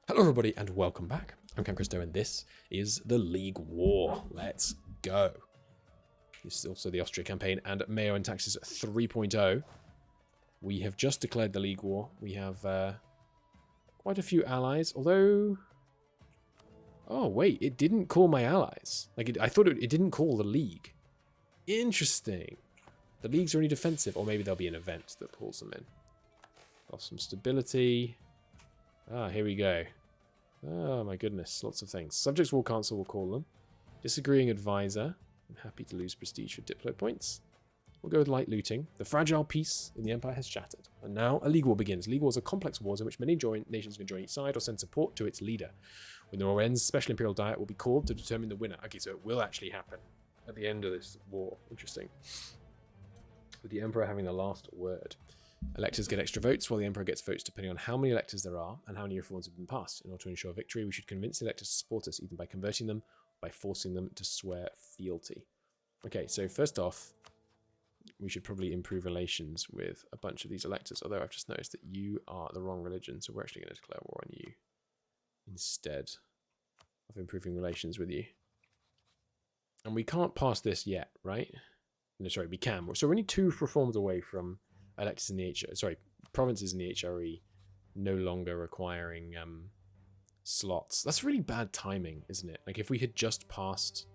Hello everybody and welcome back. I'm Cam Christo and this is the League War. Let's go. This is also the Austria campaign and MEIOU and Taxes 3.0. We have just declared the League War. We have quite a few allies, although... Oh wait, it didn't call my allies. I thought it didn't call the League. Interesting. The League's only defensive, or maybe there'll be an event that pulls them in. Lost some stability. Ah, here we go. Oh my goodness, lots of things. Subjects War Council, we'll call them. Disagreeing Advisor. I'm happy to lose prestige for Diplo points. We'll go with light looting. The fragile peace in the Empire has shattered. And now a League War begins. League Wars are complex wars in which many nations can join each side or send support to its leader. When the war ends, Special Imperial Diet will be called to determine the winner. Okay, so it will actually happen at the end of this war. Interesting. With the Emperor having the last word. Electors get extra votes, while the Emperor gets votes depending on how many electors there are and how many reforms have been passed. In order to ensure victory, we should convince the electors to support us, either by converting them or by forcing them to swear fealty. Okay, so first off, we should probably improve relations with a bunch of these electors, although I've just noticed that you are the wrong religion, so we're actually going to declare war on you instead of improving relations with you. And we can't pass this yet, right? No, sorry, we can. So we're only 2 reforms away from electors in the provinces in the HRE no longer requiring slots. That's really bad timing, isn't it? Like if we had just passed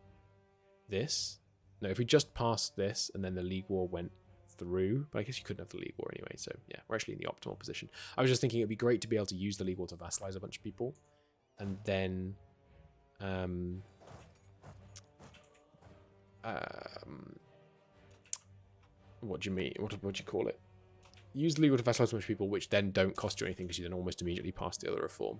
this, if we just passed this and then the League War went through, but I guess you couldn't have the League War anyway, so yeah, we're actually in the optimal position. I was just thinking it'd be great to be able to use the League War to vassalize a bunch of people, and then what do you mean? What do you call it? Use legal to vassalize a bunch of people, which then don't cost you anything because you then almost immediately pass the other reform.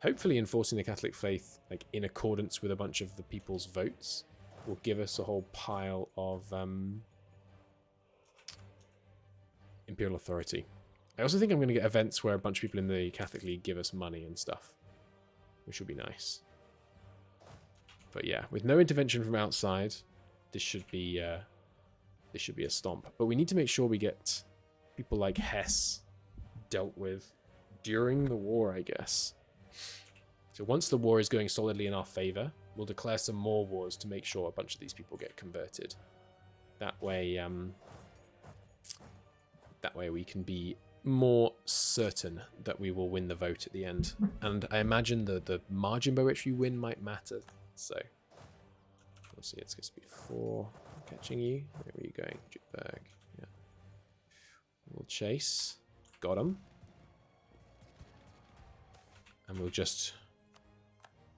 Hopefully enforcing the Catholic faith like in accordance with a bunch of the people's votes will give us a whole pile of imperial authority. I also think I'm going to get events where a bunch of people in the Catholic League give us money and stuff, which would be nice. But yeah, with no intervention from outside, this should be a stomp. But we need to make sure we get people like Hesse dealt with during the war, I guess. So once the war is going solidly in our favor, we'll declare some more wars to make sure a bunch of these people get converted. That way we can be more certain that we will win the vote at the end. And I imagine the margin by which we win might matter. So we'll see. It's going to be 4. I'm catching you. Where are you going? Jutberg. Yeah. We'll chase. Got him. And we'll just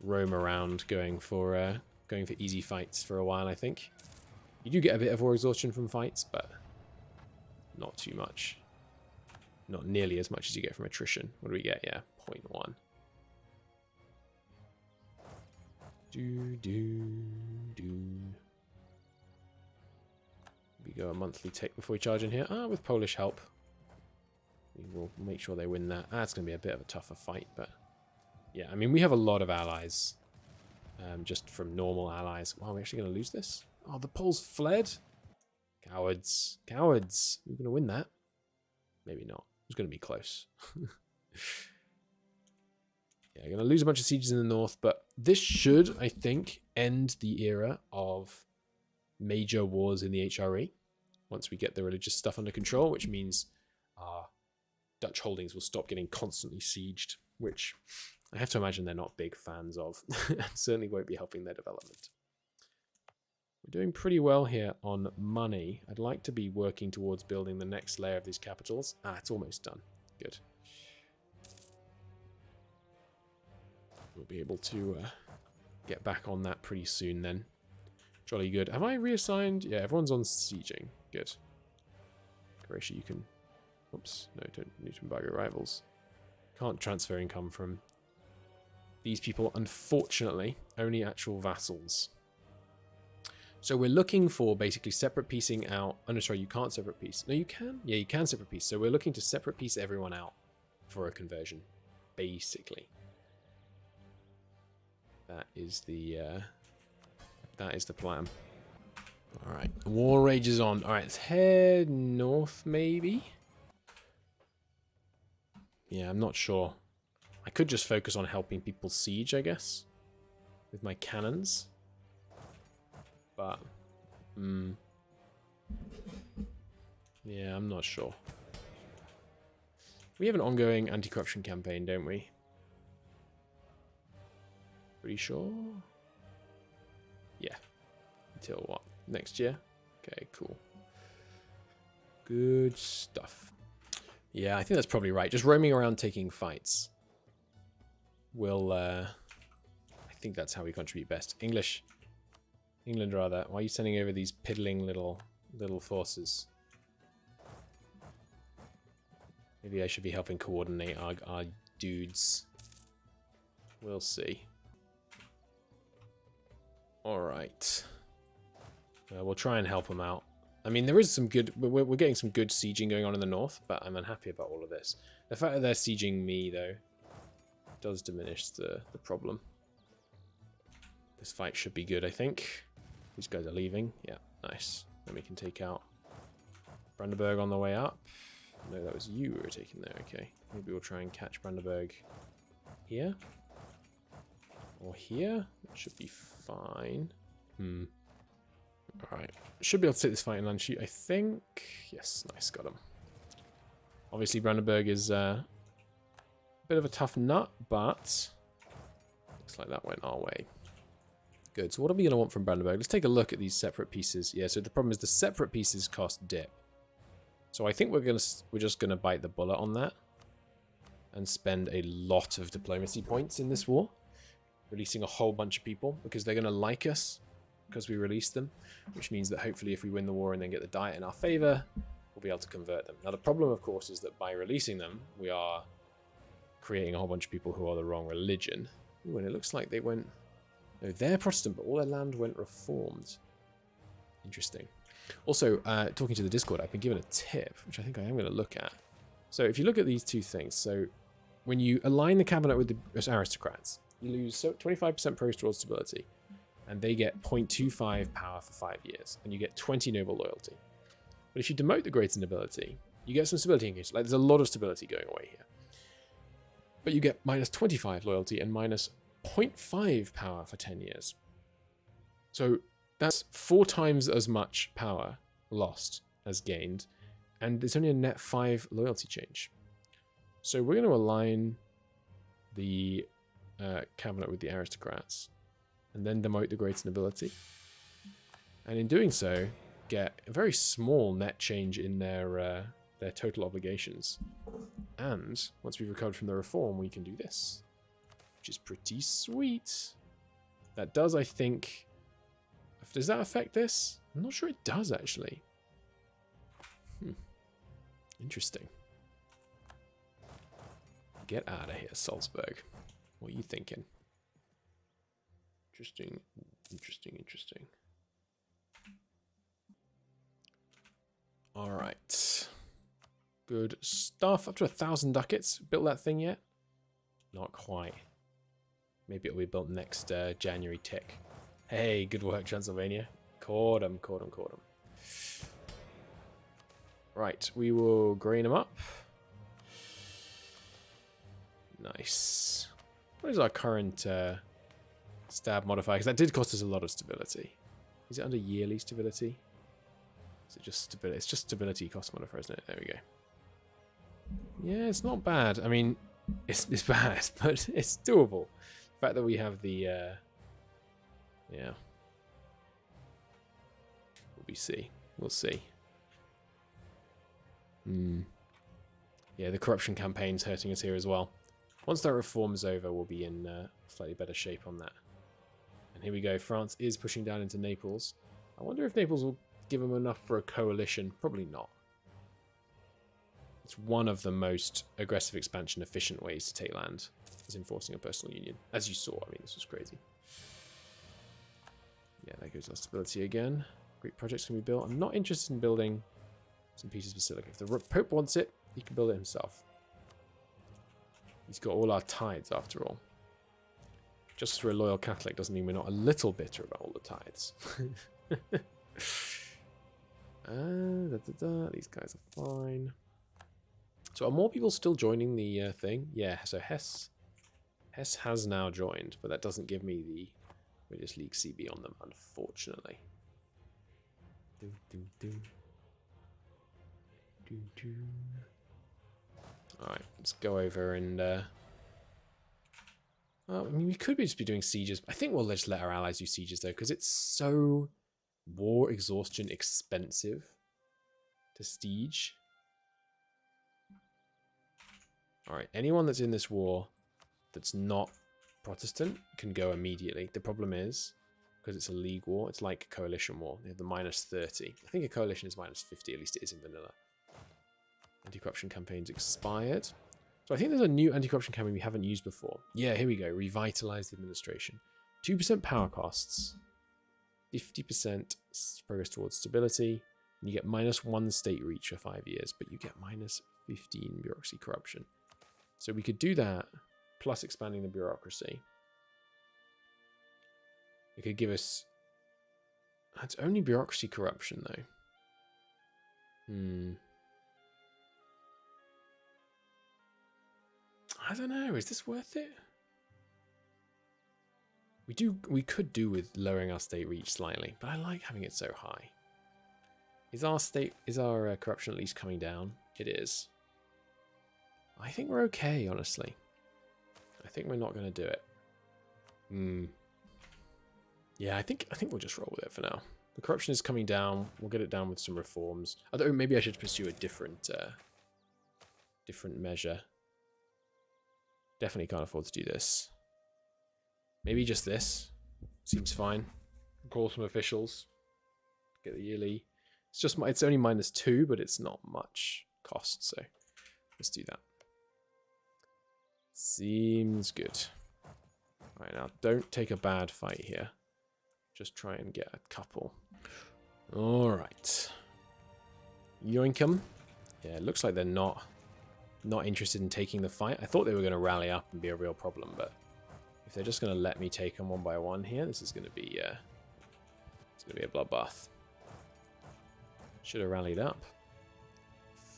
roam around going for easy fights for a while, I think. You do get a bit of war exhaustion from fights, but not too much. Not nearly as much as you get from attrition. What do we get? Yeah, 0.1. We go a monthly tick before we charge in here. With Polish help. We will make sure they win that. It's going to be a bit of a tougher fight, but yeah, I mean, we have a lot of allies. Just from normal allies. Wow, we're actually going to lose this? Oh, the Poles fled? Cowards. Cowards. We're going to win that. Maybe not. It's going to be close. Yeah, we're going to lose a bunch of sieges in the north, but this should, I think, end the era of major wars in the HRE once we get the religious stuff under control, which means our Dutch holdings will stop getting constantly sieged, which I have to imagine they're not big fans of. And certainly won't be helping their development. We're doing pretty well here on money. I'd like to be working towards building the next layer of these capitals. It's almost done. Good. We'll be able to get back on that pretty soon then. Jolly good. Have I reassigned? Yeah, everyone's on sieging. Good. Croatia, you can... Oops. No, don't need to embargo rivals. Can't transfer income from these people, unfortunately. Only actual vassals. So we're looking for basically separate piecing out... Oh, no, sorry, you can't separate piece. No, you can? Yeah, you can separate piece. So we're looking to separate piece everyone out for a conversion, basically. That is the plan. Alright, war rages on. Alright, let's head north, maybe? Yeah, I'm not sure. I could just focus on helping people siege, I guess, with my cannons. But, yeah, I'm not sure. We have an ongoing anti-corruption campaign, don't we? Pretty sure? Yeah. Until what? Next year? Okay, cool. Good stuff. Yeah, I think that's probably right. Just roaming around taking fights. Will, I think that's how we contribute best. England, rather. Why are you sending over these piddling little forces? Maybe I should be helping coordinate our dudes. We'll see. Alright. We'll try and help them out. I mean, there is some good... We're getting some good sieging going on in the north, but I'm unhappy about all of this. The fact that they're sieging me, though, does diminish the problem. This fight should be good, I think. These guys are leaving. Yeah, nice. Then we can take out Brandenburg on the way up. No, that was you we were taking there. Okay. Maybe we'll try and catch Brandenburg here. Or here. That should be fine. Alright. Should be able to take this fight in land shoot, I think. Yes, nice. Got him. Obviously, Brandenburg is a bit of a tough nut, but looks like that went our way. Good. So what are we going to want from Brandenburg? Let's take a look at these separate pieces. Yeah, so the problem is the separate pieces cost dip. So I think we're just gonna bite the bullet on that and spend a lot of diplomacy points in this war, releasing a whole bunch of people because they're gonna like us because we released them, which means that hopefully if we win the war and then get the diet in our favor, we'll be able to convert them. Now the problem, of course, is that by releasing them, we are creating a whole bunch of people who are the wrong religion. Ooh, and it looks like they went... No, they're Protestant, but all their land went Reformed. Interesting. Also, talking to the Discord, I've been given a tip, which I think I am going to look at. So if you look at these two things, so when you align the cabinet with the aristocrats, you lose 25% postal stability, and they get 0.25 power for 5 years, and you get 20 noble loyalty. But if you demote the greater nobility, you get some stability increase. Like, there's a lot of stability going away here. But you get minus 25 loyalty and minus 0.5 power for 10 years. So that's 4 times as much power lost as gained, and it's only a net 5 loyalty change. So we're going to align the cabinet with the aristocrats, and then demote the greater nobility. And in doing so, get a very small net change in their total obligations. And once we've recovered from the reform, we can do this, which is pretty sweet. That does, I think... Does that affect this? I'm not sure it does, actually. Interesting. Get out of here, Salzburg. What are you thinking? Interesting, interesting, interesting. Alright. Good stuff. Up to 1,000 ducats. Built that thing yet? Not quite. Maybe it'll be built next January tick. Hey, good work, Transylvania. Caught him, caught him, caught him. Right, we will grain him up. Nice. What is our current stab modifier? Because that did cost us a lot of stability. Is it under yearly stability? Is it just stability? It's just stability cost modifier, isn't it? There we go. Yeah, it's not bad. I mean, it's bad, but it's doable. The fact that we have the... yeah. We'll see. We'll see. Yeah, the corruption campaign's hurting us here as well. Once that reform's over, we'll be in slightly better shape on that. And here we go. France is pushing down into Naples. I wonder if Naples will give them enough for a coalition. Probably not. It's one of the most aggressive expansion efficient ways to take land, is enforcing a personal union. As you saw, I mean, this was crazy. Yeah, there goes our stability again. Great projects can be built. I'm not interested in building some pieces of basilica. If the Pope wants it, he can build it himself. He's got all our tithes, after all. Just for a loyal Catholic doesn't mean we're not a little bitter about all the tithes. These guys are fine. So are more people still joining the thing? Yeah, so Hesse Hesse has now joined, but that doesn't give me the Religious League CB on them, unfortunately. Alright, let's go over and... well, I mean, we could just be doing sieges. I think we'll just let our allies do sieges, though, because it's so war exhaustion expensive to siege. Alright, anyone that's in this war that's not Protestant can go immediately. The problem is, because it's a league war, it's like a coalition war. They have the -30. I think a coalition is -50, at least it is in vanilla. Anti-corruption campaign's expired. So I think there's a new anti-corruption campaign we haven't used before. Yeah, here we go. Revitalize the administration. 2% power costs. 50% progress towards stability. And you get -1 state reach for 5 years, but you get -15 bureaucracy corruption. So we could do that, plus expanding the bureaucracy. It could give us... It's only bureaucracy corruption, though. I don't know. Is this worth it? We could do with lowering our state reach slightly, but I like having it so high. Is our corruption at least coming down? It is. I think we're okay, honestly. I think we're not going to do it. Yeah, I think we'll just roll with it for now. The corruption is coming down. We'll get it down with some reforms. Although maybe I should pursue a different measure. Definitely can't afford to do this. Maybe just this. Seems fine. Call some officials. Get the yearly. It's only -2, but it's not much cost, so let's do that. Seems good. Alright, now don't take a bad fight here. Just try and get a couple. Alright. Yoink 'em. Yeah, it looks like they're not interested in taking the fight. I thought they were going to rally up and be a real problem, but if they're just going to let me take them one by one here, this is going to be it's going to be a bloodbath. Should have rallied up.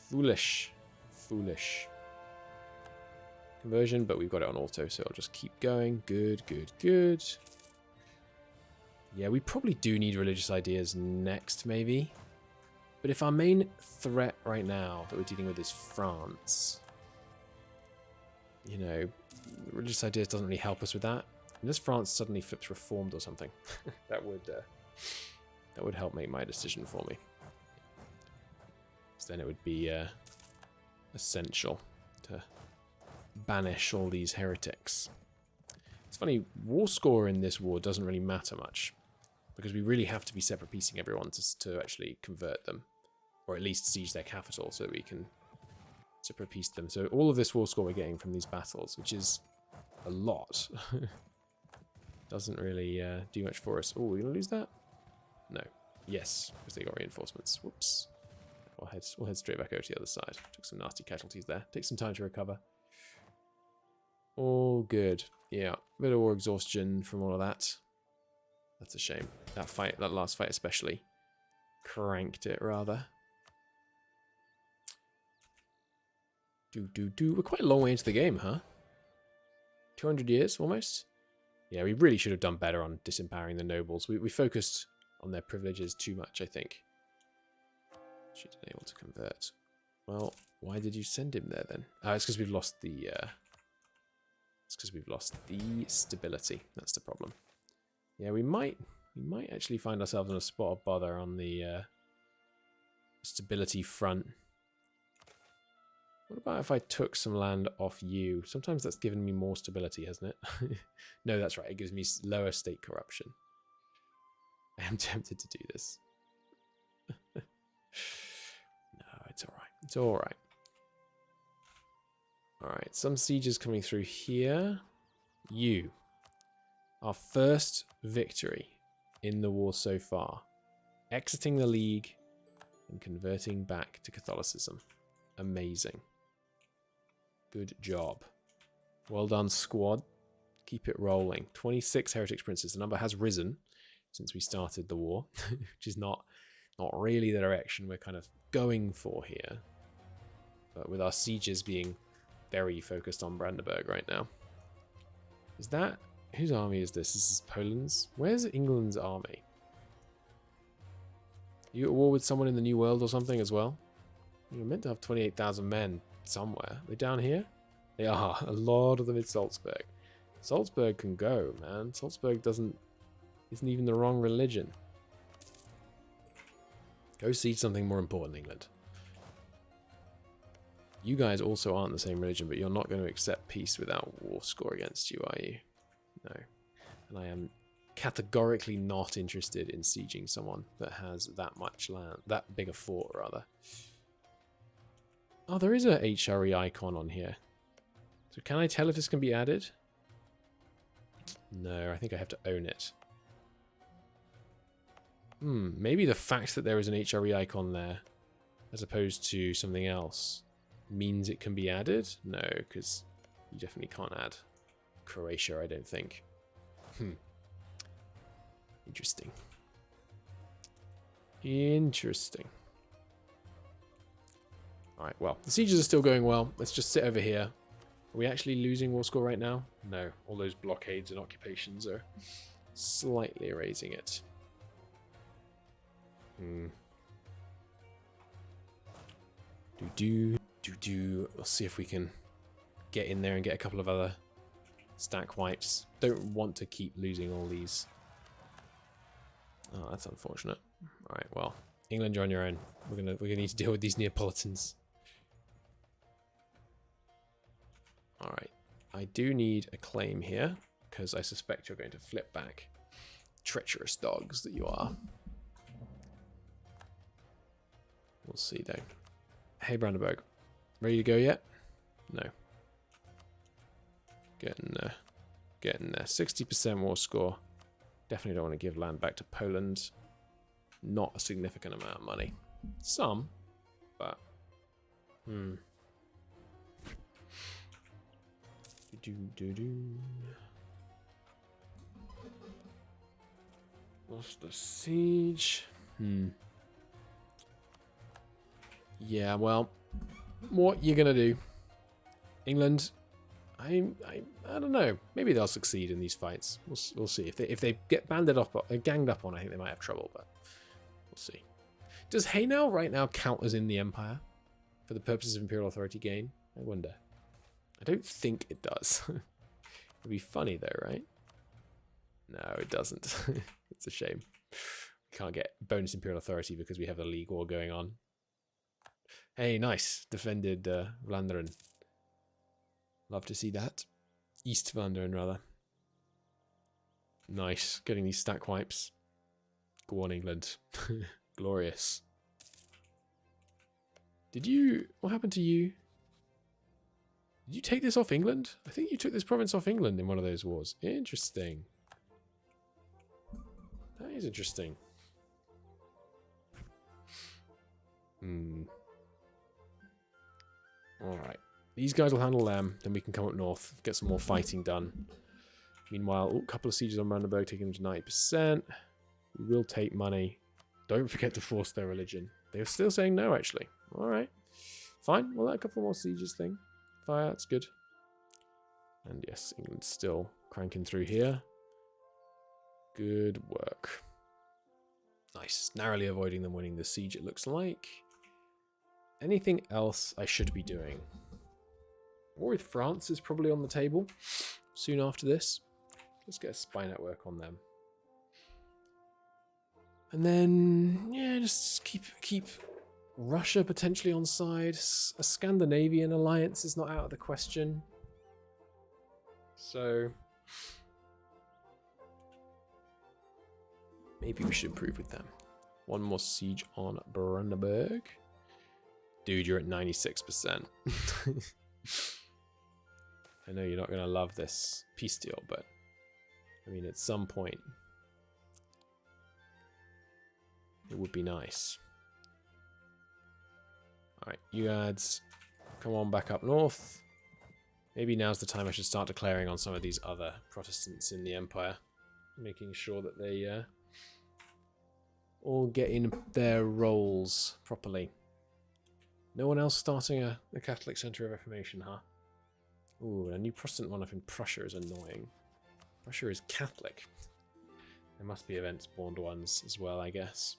Foolish. Conversion, but we've got it on auto, so I'll just keep going. Good. Yeah, we probably do need religious ideas next, maybe. But if our main threat right now that we're dealing with is France, you know, religious ideas doesn't really help us with that. Unless France suddenly flips reformed or something, that would help make my decision for me. So then it would be essential to banish all these heretics. It's funny, war score in this war doesn't really matter much, because we really have to be separate piecing everyone to actually convert them, or at least siege their capital so that we can separate piece them. So all of this war score we're getting from these battles, which is a lot, doesn't really do much for us. Oh, we're going to lose that? No. Yes, because they got reinforcements. Whoops. We'll head straight back over to the other side. Took some nasty casualties there. Take some time to recover. All good. Yeah, bit of war exhaustion from all of that. That's a shame. That last fight especially, cranked it rather. We're quite a long way into the game, huh? 200 years almost. Yeah, we really should have done better on disempowering the nobles. We focused on their privileges too much, I think. She's unable to convert. Well, why did you send him there then? It's because we've lost the. It's because we've lost the stability. That's the problem. Yeah, we might actually find ourselves in a spot of bother on the stability front. What about if I took some land off you? Sometimes that's given me more stability, hasn't it? No, that's right. It gives me lower state corruption. I am tempted to do this. No, it's all right. It's all right. All right, some sieges coming through here. Our first victory in the war so far. Exiting the League and converting back to Catholicism. Amazing. Good job. Well done, squad. Keep it rolling. 26 Heretics Princes. The number has risen since we started the war, which is not really the direction we're kind of going for here. But with our sieges being very focused on Brandenburg right now. Is that... Whose army is this? This is Poland's? Where's England's army? You at war with someone in the New World or something as well? You're meant to have 28,000 men somewhere. They're down here? They are. A lot of them in Salzburg. Salzburg can go, man. Salzburg isn't even the wrong religion. Go siege something more important, England. You guys also aren't the same religion, but you're not going to accept peace without war score against you, are you? No. And I am categorically not interested in sieging someone that has that much land, that big a fort, rather. Oh, there is a HRE icon on here. So can I tell if this can be added? No, I think I have to own it. Maybe the fact that there is an HRE icon there, as opposed to something else, means it can be added? No, because you definitely can't add Croatia, I don't think. Interesting. Interesting. Alright, well, the sieges are still going well. Let's just sit over here. Are we actually losing war score right now? No, all those blockades and occupations are slightly erasing it. We'll see if we can get in there and get a couple of other stack wipes. Don't want to keep losing all these. Oh, that's unfortunate. Alright, well, England, you're on your own. We're gonna need to deal with these Neapolitans. Alright. I do need a claim here, because I suspect you're going to flip back. Treacherous dogs that you are. We'll see though. Hey Brandenburg. Ready to go yet? No. Getting there. Getting there. 60% war score. Definitely don't want to give land back to Poland. Not a significant amount of money. Some, but... Lost the siege. Yeah, well, what you gonna do? England, I don't know. Maybe they'll succeed in these fights. We'll see. If they get ganged up on, I think they might have trouble, but we'll see. Does Hainaut right now count as in the Empire for the purposes of Imperial Authority gain? I wonder. I don't think it does. It'd be funny though, right? No, it doesn't. It's a shame. We can't get bonus Imperial Authority because we have a League War going on. Hey, nice. Defended Vlaanderen. Love to see that. East Vlaanderen, rather. Nice. Getting these stack wipes. Go on, England. Glorious. What happened to you? Did you take this off England? I think you took this province off England in one of those wars. Interesting. That is interesting. Alright. These guys will handle them. Then we can come up north. Get some more fighting done. Meanwhile, a couple of sieges on Brandenburg, taking them to 90%. We will take money. Don't forget to force their religion. They're still saying no, actually. Alright. Fine. We'll let a couple more sieges thing. Fire, that's good. And yes, England's still cranking through here. Good work. Nice. Narrowly avoiding them winning the siege, it looks like. Anything else I should be doing? War with France is probably on the table soon after this. Let's get a spy network on them. And then, yeah, just keep Russia potentially on side. A Scandinavian alliance is not out of the question. So maybe we should improve with them. One more siege on Brandenburg. Dude, you're at 96%. I know you're not going to love this peace deal, but I mean, at some point, it would be nice. Alright, you lads, come on back up north. Maybe now's the time I should start declaring on some of these other Protestants in the Empire. Making sure that they all get in their roles properly. No one else starting a Catholic Centre of Reformation, huh? Ooh, a new Protestant one up in Prussia is annoying. Prussia is Catholic. There must be event-spawned ones as well, I guess.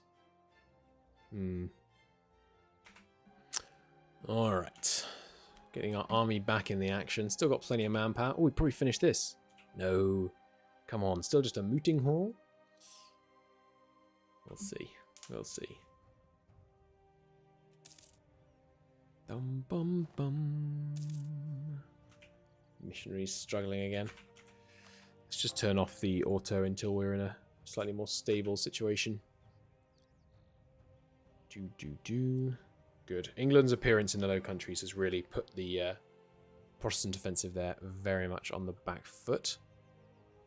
Alright. Getting our army back in the action. Still got plenty of manpower. Oh, we probably finished this. No. Come on. Still just a mooting hall? We'll see. We'll see. Dum bum bum. Missionaries struggling again. Let's just turn off the auto until we're in a slightly more stable situation. Good. England's appearance in the Low Countries has really put the Protestant offensive there very much on the back foot.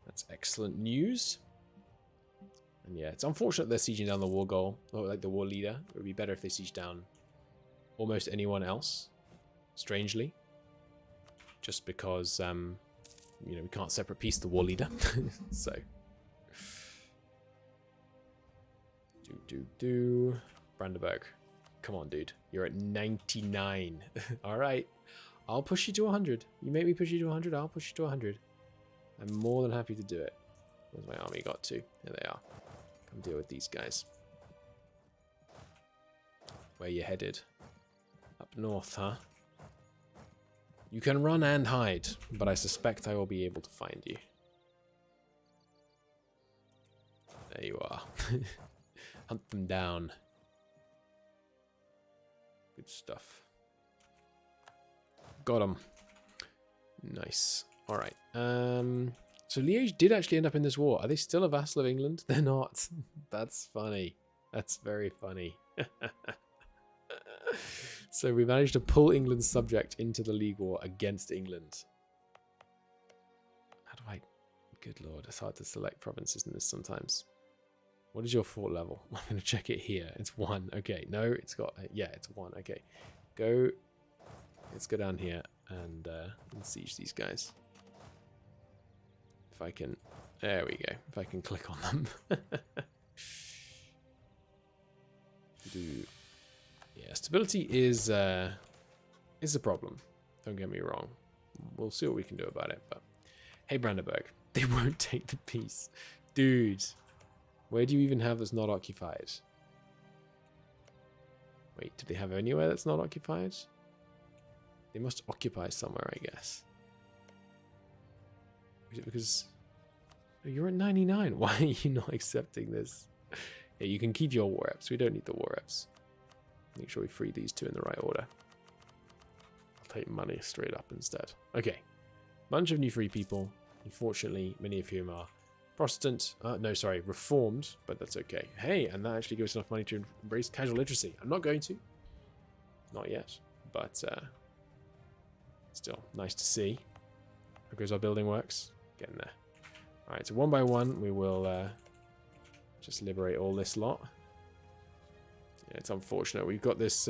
That's excellent news. And yeah, it's unfortunate they're sieging down the war goal, or like the war leader. It would be better if they siege down almost anyone else, strangely. Just because, you know, we can't separate piece the war leader. So. Brandenburg. Come on, dude. You're at 99. Alright. I'll push you to 100. You make me push you to 100, I'll push you to 100. I'm more than happy to do it. Where's my army got to? There they are. Come deal with these guys. Where you headed? Up north, huh? You can run and hide, but I suspect I will be able to find you. There you are. Hunt them down. Good stuff. Got them. Nice. Alright. So Liège did actually end up in this war. Are they still a vassal of England? They're not. That's funny. That's very funny. So we managed to pull England's subject into the League War against England. How do I... Good lord, it's hard to select provinces in this sometimes. What is your fort level? I'm going to check it here. It's 1. Okay, no, it's got... yeah, it's 1. Okay, go... Let's go down here and siege these guys. If I can... There we go. If I can click on them. Yeah, stability is a problem. Don't get me wrong. We'll see what we can do about it. But hey, Brandenburg, they won't take the peace, dude. Where do you even have that's not occupied? Wait, do they have anywhere that's not occupied? They must occupy somewhere, I guess. Is it because... Oh, you're at 99. Why are you not accepting this? Yeah, you can keep your war reps. We don't need the war reps. Make sure we free these two in the right order. I'll take money straight up instead. Okay. Bunch of new free people. Unfortunately, many of whom are Protestant. No, sorry, Reformed. But that's okay. Hey, and that actually gives us enough money to embrace casual literacy. I'm not going to. Not yet. But still, nice to see. How goes our building works? Getting there. Alright, so one by one, we will just liberate all this lot. Yeah, it's unfortunate. We've got this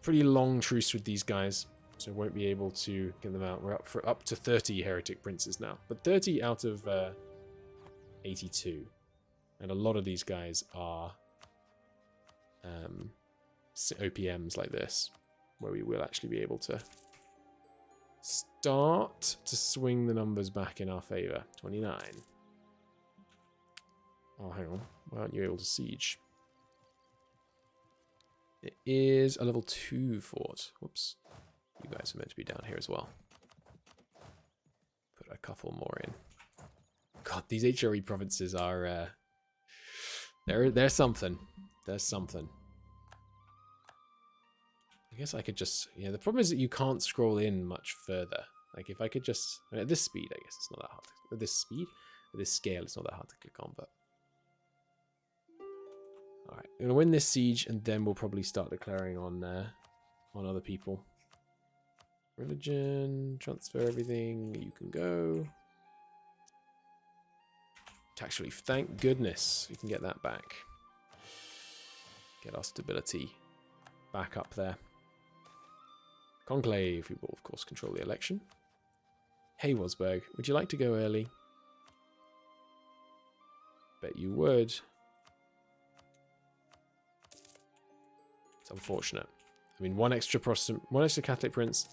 pretty long truce with these guys, so won't be able to get them out. We're up for up to 30 heretic princes now, but 30 out of 82, and a lot of these guys are OPMs like this, where we will actually be able to start to swing the numbers back in our favor. 29. Oh, hang on. Why aren't you able to siege? It is a level 2 fort. Whoops. You guys are meant to be down here as well. Put a couple more in. God, these HRE provinces are... they're something. There's something. I guess I could just... Yeah, the problem is that you can't scroll in much further. Like, if I could just... I mean, at this speed, I guess it's not that hard. At this speed? At this scale, it's not that hard to click on, but... Alright, I'm going to win this siege, and then we'll probably start declaring on other people. Religion, transfer everything, you can go. Tax relief, thank goodness we can get that back. Get our stability back up there. Conclave, we will of course control the election. Hey Wolfsburg, would you like to go early? Bet you would. It's unfortunate. I mean, one extra Protestant, one extra Catholic prince,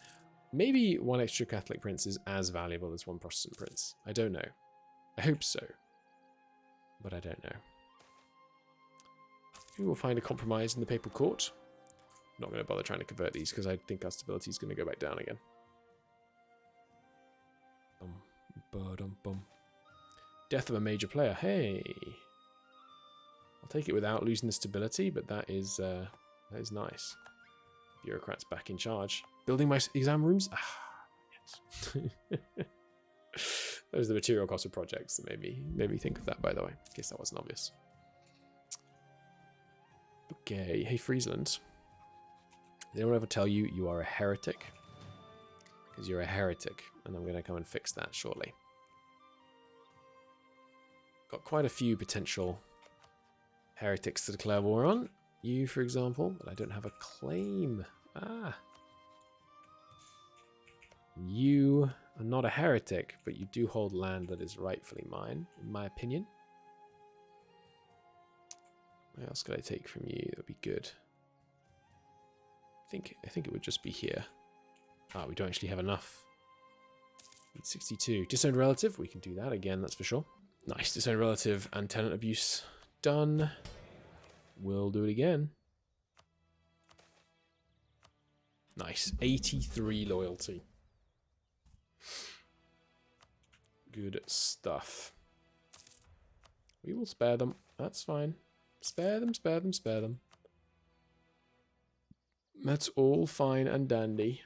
Maybe one extra Catholic prince is as valuable as one Protestant prince. I don't know. I hope so. But I don't know. Maybe we'll find a compromise in the papal court. I'm not going to bother trying to convert these because I think our stability is going to go back down again. Death of a major player. Hey! I'll take it without losing the stability, but that is nice. Bureaucrats back in charge. Building my exam rooms? Ah, yes. Those are the material cost of projects that made me think of that, by the way, in case that wasn't obvious. Okay, hey Friesland. Did anyone ever tell you you are a heretic? Because you're a heretic, and I'm going to come and fix that shortly. Got quite a few potential heretics to declare war on. You, for example, but I don't have a claim. Ah. You are not a heretic, but you do hold land that is rightfully mine, in my opinion. What else could I take from you? That would be good. I think it would just be here. Ah, we don't actually have enough. 62. Disowned relative. We can do that again, that's for sure. Nice. Disowned relative and tenant abuse. Done. We'll do it again. Nice. 83 loyalty. Good stuff. We will spare them. That's fine. Spare them, spare them, spare them. That's all fine and dandy.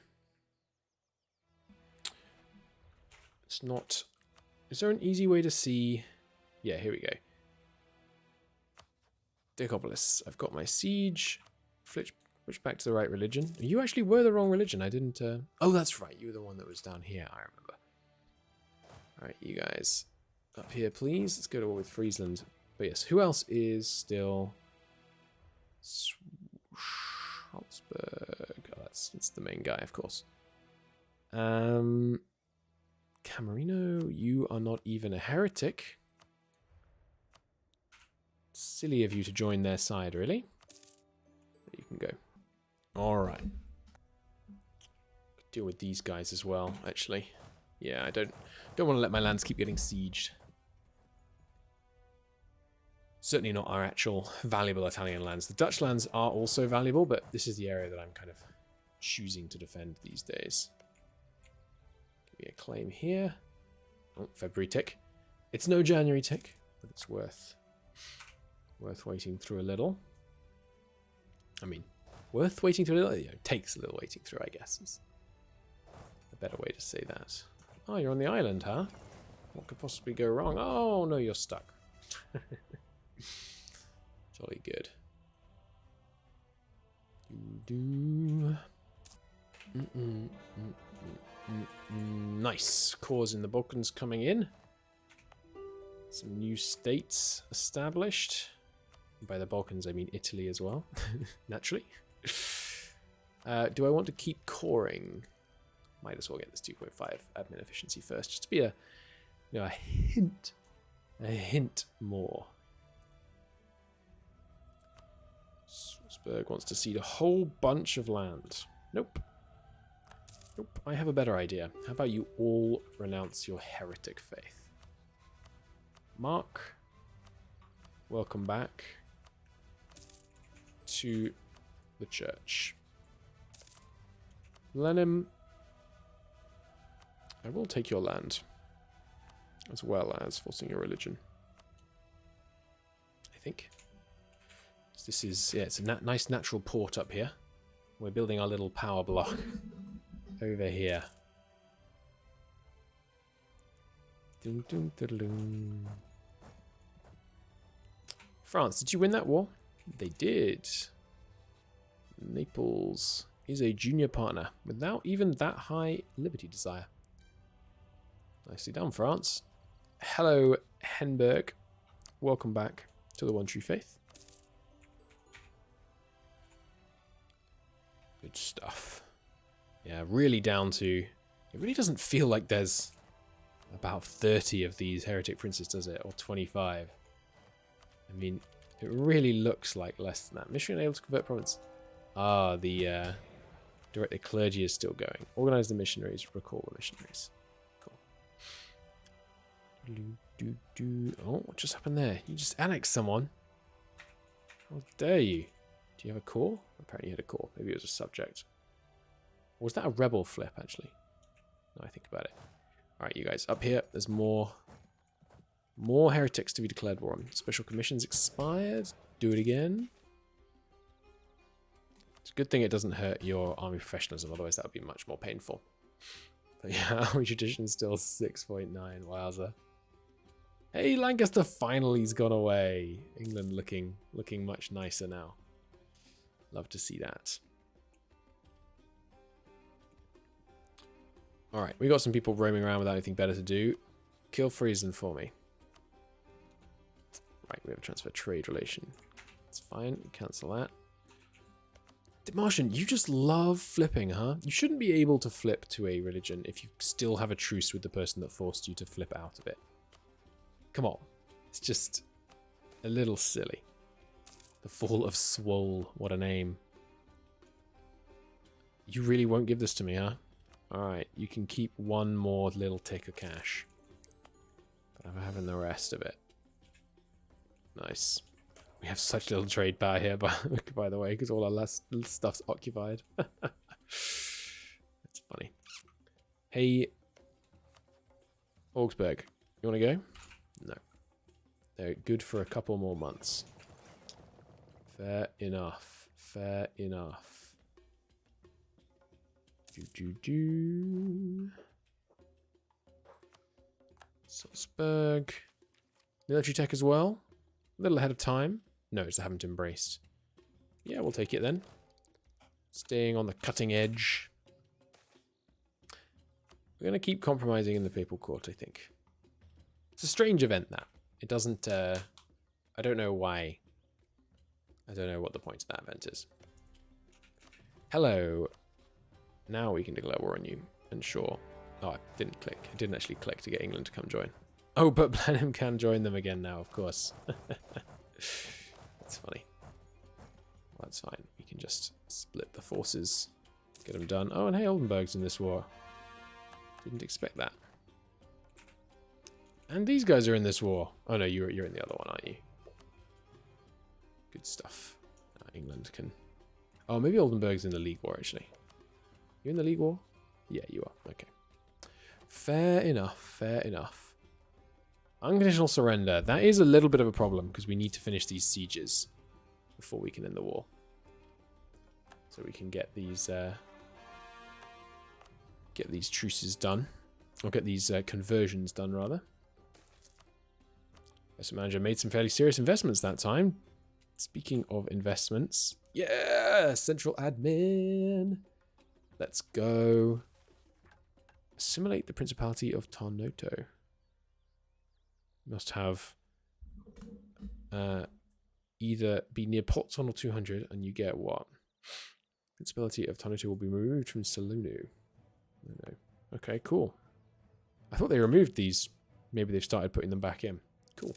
It's not... Is there an easy way to see... Yeah, here we go. Decopolis. I've got my siege. Switch back to the right religion. You actually were the wrong religion. I didn't... Oh, that's right. You were the one that was down here, I remember. Alright, you guys. Up here, please. Let's go to war with Friesland. But yes, who else is still... Salzburg. Oh, that's the main guy, of course. Camerino, you are not even a heretic. Silly of you to join their side, really. But you can go. Alright. Deal with these guys as well, actually. Yeah, I don't want to let my lands keep getting sieged. Certainly not our actual valuable Italian lands. The Dutch lands are also valuable, but this is the area that I'm kind of choosing to defend these days. Give me a claim here. Oh, February tick. It's no January tick, but it's worth waiting through a little. I mean, worth waiting through a little? You know, takes a little waiting through, I guess, is a better way to say that. Oh, you're on the island, huh? What could possibly go wrong? Oh, no, you're stuck. Jolly good. Nice. Cause in the Balkans coming in. Some new states established. By the Balkans, I mean Italy as well, naturally. Do I want to keep coring? Might as well get this 2.5 admin efficiency first, just to be a hint more. Salzburg wants to cede a whole bunch of land. Nope. Nope, I have a better idea. How about you all renounce your heretic faith? Mark, welcome back to the church. Lenin, I will take your land, as well as forcing your religion. I think. This is, yeah, it's a nice natural port up here. We're building our little power block over here. Dun, dun, dun, dun. France, did you win that war? They did. Naples is a junior partner without even that high liberty desire. Nicely done, France. Hello, Henberg. Welcome back to the One True Faith. Good stuff. Yeah, really down to... It really doesn't feel like there's about 30 of these heretic princes, does it? Or 25. I mean, it really looks like less than that. Mission able to convert province. Ah, the Direct the clergy is still going. Organize the missionaries. Recall the missionaries. Cool. Oh, what just happened there? You just annexed someone. How dare you? Do you have a core? Apparently you had a core. Maybe it was a subject. Or was that a rebel flip, actually? Now I think about it. Alright, you guys. Up here, there's more heretics to be declared war on. Special commissions expired. Do it again. It's a good thing it doesn't hurt your army professionalism, otherwise that would be much more painful. But yeah, army tradition still 6.9. Wowza. Hey, Lancaster finally's gone away. England looking much nicer now. Love to see that. Alright, we got some people roaming around without anything better to do. Kill Friesen for me. Right, we have a transfer trade relation. It's fine, cancel that. Martian, you just love flipping, huh? You shouldn't be able to flip to a religion if you still have a truce with the person that forced you to flip out of it. Come on. It's just a little silly. The Fall of Swole. What a name. You really won't give this to me, huh? Alright, you can keep one more little tick of cash. But I'm having the rest of it. Nice. We have such little trade power here, by the way, because all our last stuff's occupied. That's funny. Hey, Augsburg, you want to go? No. They're good for a couple more months. Fair enough. Fair enough. Salzburg. Military tech as well. A little ahead of time. No, it's haven't embraced. Yeah, we'll take it then. Staying on the cutting edge. We're going to keep compromising in the Papal Court, I think. It's a strange event, that. It doesn't... I don't know why. I don't know what the point of that event is. Hello. Now we can declare war on you. And sure. Oh, I didn't click. I didn't actually click to get England to come join. Oh, but Blenheim can join them again now, of course. That's funny. Well, that's fine. We can just split the forces. Get them done. Oh, and hey, Oldenburg's in this war. Didn't expect that. And these guys are in this war. Oh, no, you're in the other one, aren't you? Good stuff. England can... Oh, maybe Oldenburg's in the League War, actually. You in the League War? Yeah, you are. Okay. Fair enough. Fair enough. Unconditional surrender. That is a little bit of a problem because we need to finish these sieges before we can end the war. So we can get these truces done, or get these conversions done rather. Investment manager made some fairly serious investments that time. Speaking of investments, yeah, central admin. Let's go. Assimilate the Principality of Tarnoto. Must have either be near Potsdam or 200, and you get what? Principality of Tarnoto will be removed from Salunu. No. Okay, cool. I thought they removed these. Maybe they've started putting them back in. Cool.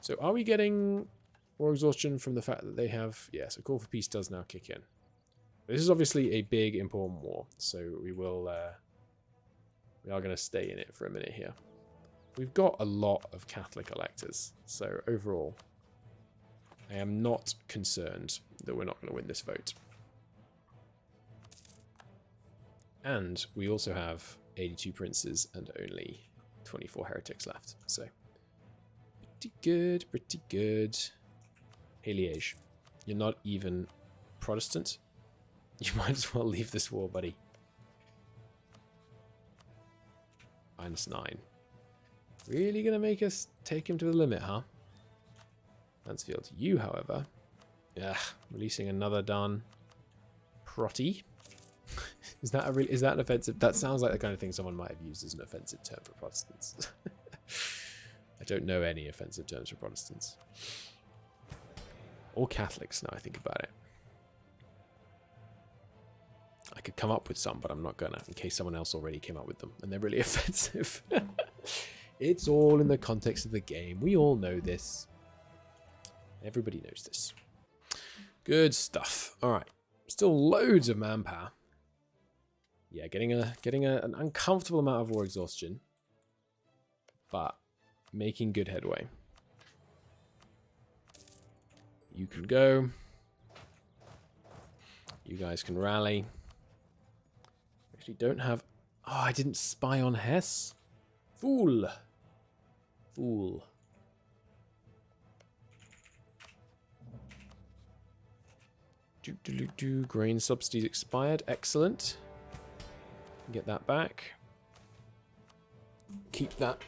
So are we getting war exhaustion from the fact that they have... Yes, a call for peace does now kick in. This is obviously a big, important war, so we will... we are going to stay in it for a minute here. We've got a lot of Catholic electors, so overall, I am not concerned that we're not going to win this vote. And we also have 82 princes and only 24 heretics left, so pretty good, pretty good. Hey Liège, you're not even Protestant? You might as well leave this war, buddy. -9. Really gonna make us take him to the limit, huh? Mansfield. You, however, releasing another darn protty. Is that an offensive? That sounds like the kind of thing someone might have used as an offensive term for Protestants. I don't know any offensive terms for Protestants. Or Catholics, now I think about it. I could come up with some, but I'm not gonna, in case someone else already came up with them, and they're really offensive. It's all in the context of the game. We all know this. Everybody knows this. Good stuff. All right. Still loads of manpower. Yeah, getting an uncomfortable amount of war exhaustion, but making good headway. You can go. You guys can rally. Actually, don't have... Oh, I didn't spy on Hesse. Fool. Fool. Grain subsidies expired. Excellent. Get that back. Keep that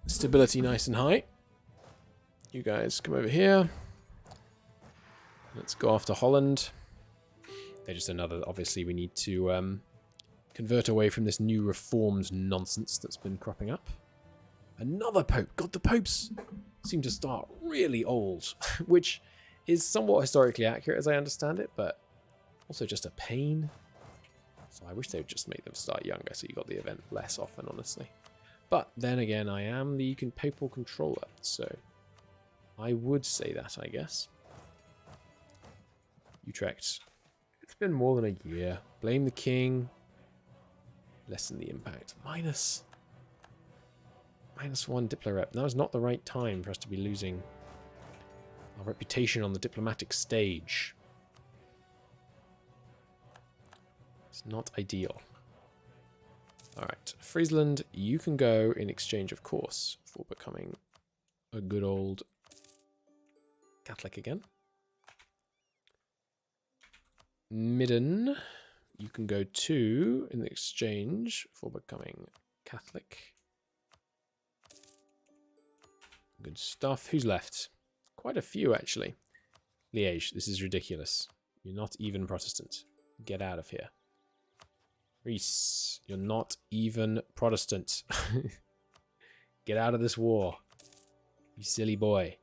stability nice and high. You guys come over here. Let's go after Holland. They're just another... Obviously, we need to convert away from this new reformed nonsense that's been cropping up. Another pope. God, the popes seem to start really old, which is somewhat historically accurate as I understand it, but also just a pain. So I wish they would just make them start younger so you got the event less often, honestly. But then again, I am the papal controller, so I would say that, I guess. Utrecht. It's been more than a year. Blame the king. Lessen the impact. Minus one diplo rep. Now is not the right time for us to be losing our reputation on the diplomatic stage. It's not ideal. Alright, Friesland, you can go in exchange, of course, for becoming a good old Catholic again. Midden, you can go to in exchange for becoming Catholic. Good stuff. Who's left? Quite a few, actually. Liège, this is ridiculous. You're not even Protestant. Get out of here. Reese, you're not even Protestant. Get out of this war. You silly boy.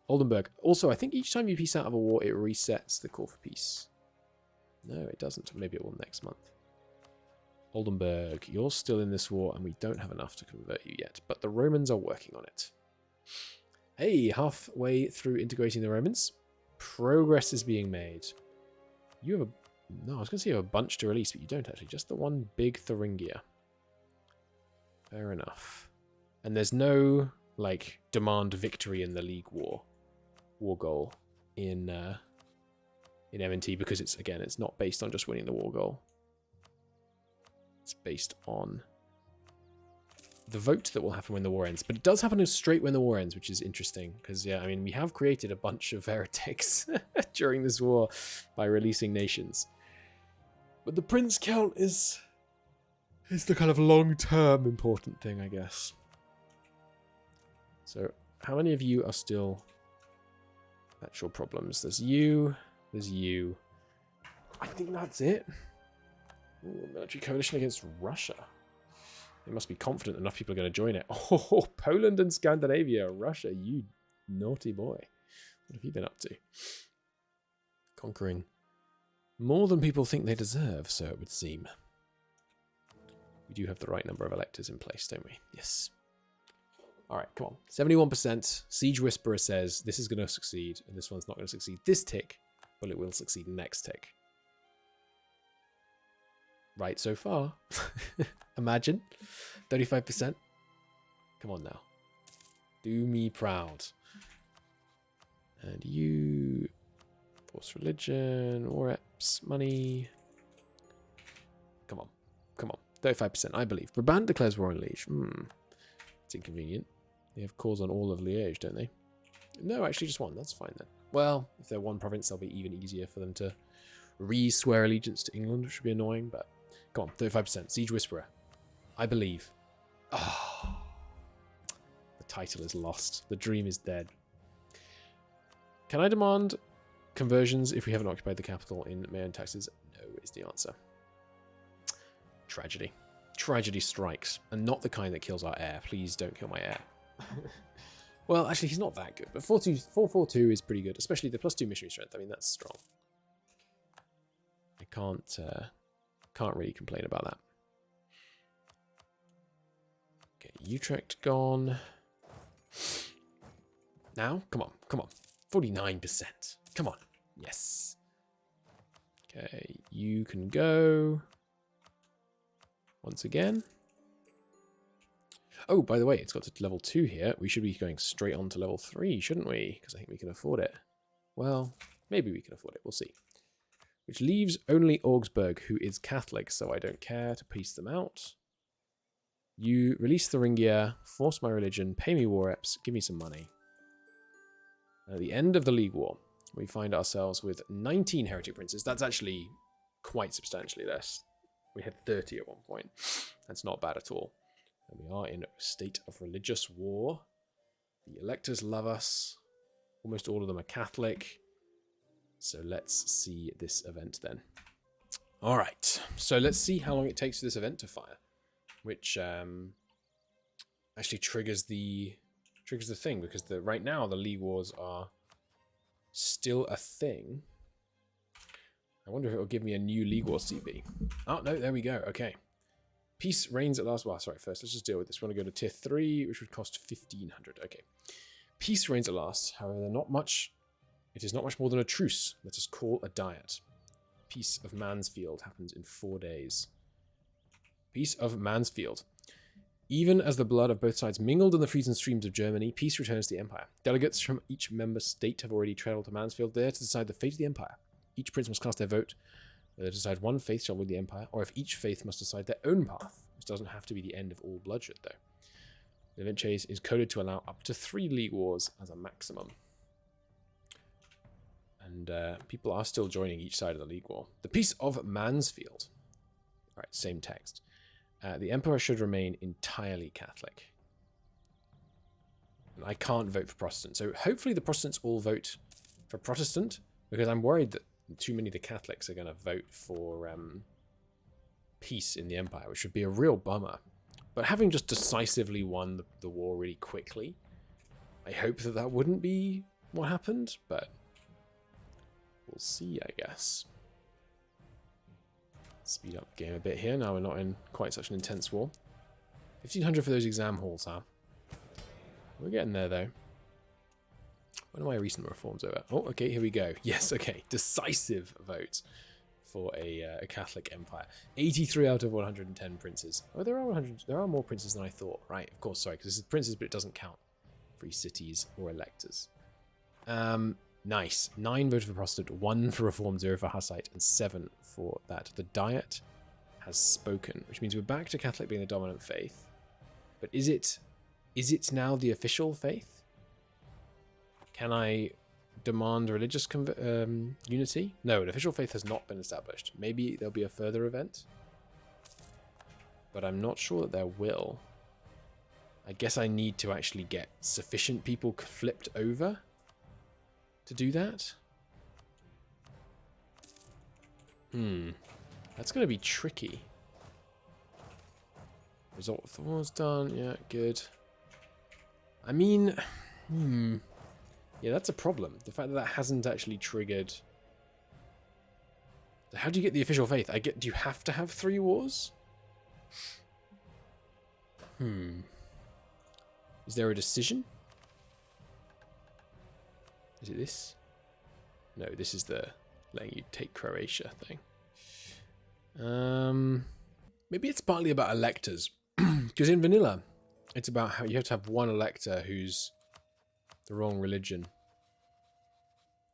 Oldenburg. Also, I think each time you peace out of a war, it resets the call for peace. No, it doesn't. Maybe it will next month. Oldenburg, you're still in this war, and we don't have enough to convert you yet. But the Romans are working on it. Hey, halfway through integrating the Romans. Progress is being made. You have a... No, I was going to say you have a bunch to release, but you don't actually. Just the one big Thuringia. Fair enough. And there's no, like, demand victory in the League war goal in M&T because it's, again, it's not based on just winning the war goal. It's based on the vote that will happen when the war ends. But it does happen straight when the war ends, which is interesting. Because, yeah, I mean, we have created a bunch of heretics during this war by releasing nations. But the prince count is the kind of long-term important thing, I guess. So, how many of you are still actual problems? There's you. There's you. I think that's it. Ooh, military coalition against Russia. They must be confident enough people are going to join it. Oh, Poland and Scandinavia. Russia, you naughty boy. What have you been up to? Conquering more than people think they deserve, so it would seem. We do have the right number of electors in place, don't we? Yes. All right, come on. 71%. Siege Whisperer says this is going to succeed, and this one's not going to succeed this tick, but it will succeed next tick. Right so far. Imagine. 35%. Come on now. Do me proud. And you... Force religion, war reps, money. Come on. Come on. 35%, I believe. Brabant declares war on Liège. It's inconvenient. They have cause on all of Liège, don't they? No, actually just one. That's fine then. Well, if they're one province, it'll be even easier for them to re-swear allegiance to England, which would be annoying, but come on, 35%. Siege Whisperer. I believe. Oh, the title is lost. The dream is dead. Can I demand conversions if we haven't occupied the capital in MEIOU taxes? No is the answer. Tragedy. Tragedy strikes. And not the kind that kills our heir. Please don't kill my heir. Well, actually, he's not that good. But 442 is pretty good. Especially the +2 missionary strength. I mean, that's strong. I can't really complain about that. Okay, Utrecht gone. Now? Come on. Come on. 49%. Come on. Yes. Okay, you can go. once again. Oh, by the way, it's got to level 2 here. We should be going straight on to level 3, shouldn't we? Because I think we can afford it. Well, maybe we can afford it. We'll see. Which leaves only Augsburg, who is Catholic, so I don't care to peace them out. You release Thuringia, force my religion, pay me war reps, give me some money. At the end of the League War, we find ourselves with 19 heretic princes. That's actually quite substantially less. We had 30 at one point. That's not bad at all. And we are in a state of religious war. The electors love us. Almost all of them are Catholic. So let's see this event then. All right. So let's see how long it takes for this event to fire, which actually triggers the thing, because right now the League Wars are still a thing. I wonder if it will give me a new League War CB. Oh no, there we go. Okay. Peace reigns at last. Well, sorry, first let's just deal with this. We want to go to tier 3, which would cost 1,500. Okay. Peace reigns at last. However, it is not much more than a truce. Let us call a diet. Peace of Mansfield happens in 4 days. Peace of Mansfield. Even as the blood of both sides mingled in the Frisian streams of Germany, peace returns to the empire. Delegates from each member state have already travelled to Mansfield there to decide the fate of the empire. Each prince must cast their vote. Whether to decide one faith shall win the empire, or if each faith must decide their own path, which doesn't have to be the end of all bloodshed, though. The event chase is coded to allow up to 3 League Wars as a maximum. And people are still joining each side of the League War. The Peace of Mansfield. All right, same text. The Emperor should remain entirely Catholic. And I can't vote for Protestant. So hopefully the Protestants all vote for Protestant, because I'm worried that too many of the Catholics are going to vote for peace in the Empire, which would be a real bummer. But having just decisively won the war really quickly, I hope that wouldn't be what happened, but we'll see, I guess. Speed up the game a bit here. Now we're not in quite such an intense war. 1,500 for those exam halls, huh? We're getting there, though. When are my recent reforms over? Oh, okay, here we go. Yes, okay. Decisive vote for a Catholic empire. 83 out of 110 princes. Oh, there are more princes than I thought. Right, of course, sorry, because this is princes, but it doesn't count. Free cities or electors. Nice. 9 voted for Protestant, 1 for Reform, 0 for Hussite, and 7 for that. The Diet has spoken, which means we're back to Catholic being the dominant faith. But is it now the official faith? Can I demand religious unity? No, an official faith has not been established. Maybe there'll be a further event, but I'm not sure that there will. I guess I need to actually get sufficient people flipped over to do that. That's going to be tricky. Result of the war's done. Yeah, good. I mean, yeah, that's a problem. The fact that that hasn't actually triggered. How do you get the official faith? Do you have to have 3 wars? Is there a decision? Is it this? No, this is the letting you take Croatia thing. Maybe it's partly about electors. Because in vanilla, it's about how you have to have one elector who's the wrong religion.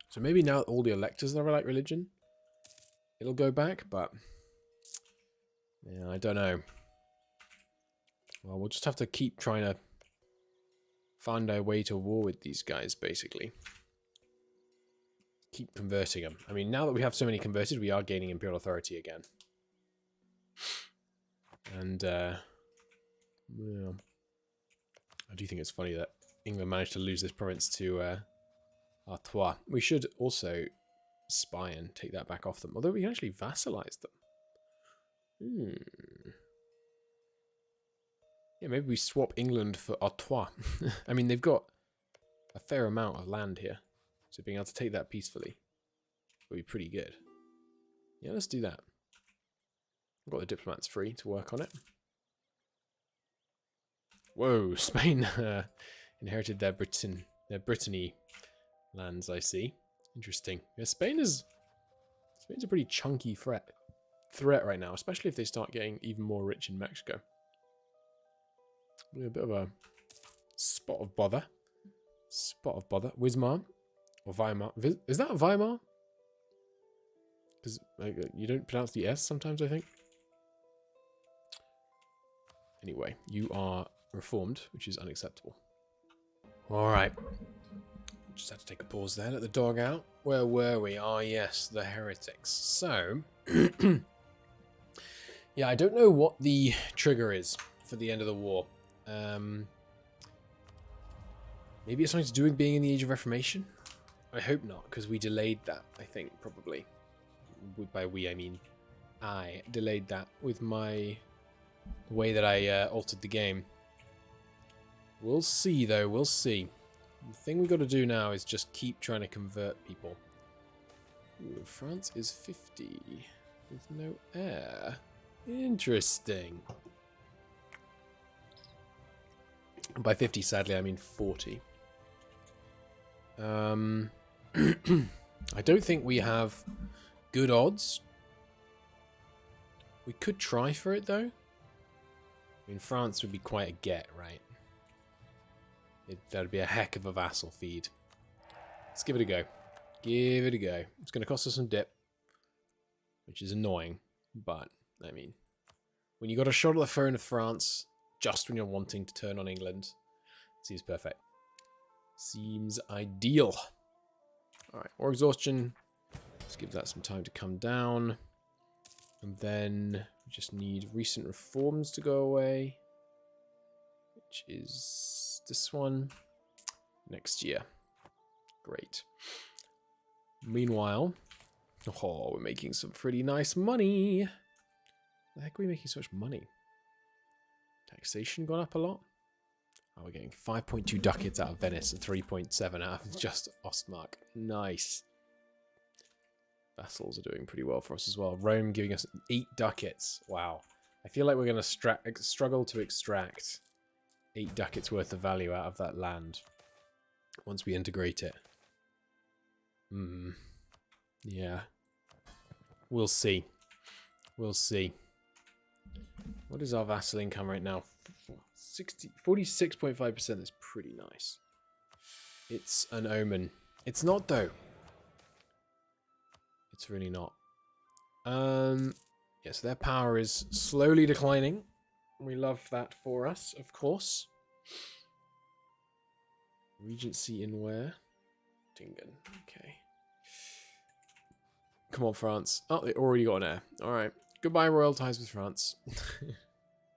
So maybe now all the electors are like religion, it'll go back, but yeah, I don't know. Well, we'll just have to keep trying to find our way to war with these guys, basically. Keep converting them. I mean, now that we have so many converted, we are gaining imperial authority again. And, yeah. I do think it's funny that England managed to lose this province to Artois. We should also spy and take that back off them, although we can actually vassalize them. Yeah, maybe we swap England for Artois. I mean, they've got a fair amount of land here, so being able to take that peacefully would be pretty good. Yeah, let's do that. I've got the diplomats free to work on it. Whoa, Spain inherited their Brittany lands, I see. Interesting. Yeah, Spain's a pretty chunky threat. threat right now, especially if they start getting even more rich in Mexico. A bit of a spot of bother. Spot of bother. Wismar or Weimar. Is that Weimar? Because you don't pronounce the S sometimes, I think. Anyway, you are reformed, which is unacceptable. All right. Just had to take a pause there. Let the dog out. Where were we? Ah, yes, the heretics. So, yeah, I don't know what the trigger is for the end of the war. Maybe it's something to do with being in the Age of Reformation? I hope not, because we delayed that, I think, probably. By we, I mean I delayed that with the way that I altered the game. We'll see, though. We'll see. The thing we've got to do now is just keep trying to convert people. Ooh, France is 50 with no air. Interesting. By 50, sadly, I mean 40. I don't think we have good odds. We could try for it, though. I mean, France would be quite a get, right? That'd be a heck of a vassal feed. Let's give it a go. Give it a go. It's going to cost us some dip, which is annoying. But, I mean, when you got a shot at the throne of France, just when you're wanting to turn on England, it seems perfect. Seems ideal. Alright, war exhaustion. Let's give that some time to come down. And then we just need recent reforms to go away. Which is this one. Next year. Great. Meanwhile, oh, we're making some pretty nice money. The heck are we making so much money? Taxation gone up a lot. Oh, we're getting 5.2 ducats out of Venice and 3.7 out of just Ostmark. Nice. Vassals are doing pretty well for us as well. Rome giving us 8 ducats. Wow. I feel like we're going to struggle to extract 8 ducats worth of value out of that land once we integrate it. Yeah. We'll see. We'll see. What is our vassal income right now? 46.5%. That's pretty nice. It's an omen. It's not, though. It's really not. Yes, their power is slowly declining. We love that for us, of course. Regency in where? Tingen. Okay. Come on, France. Oh, they already got an heir. All right. Goodbye, royal ties with France.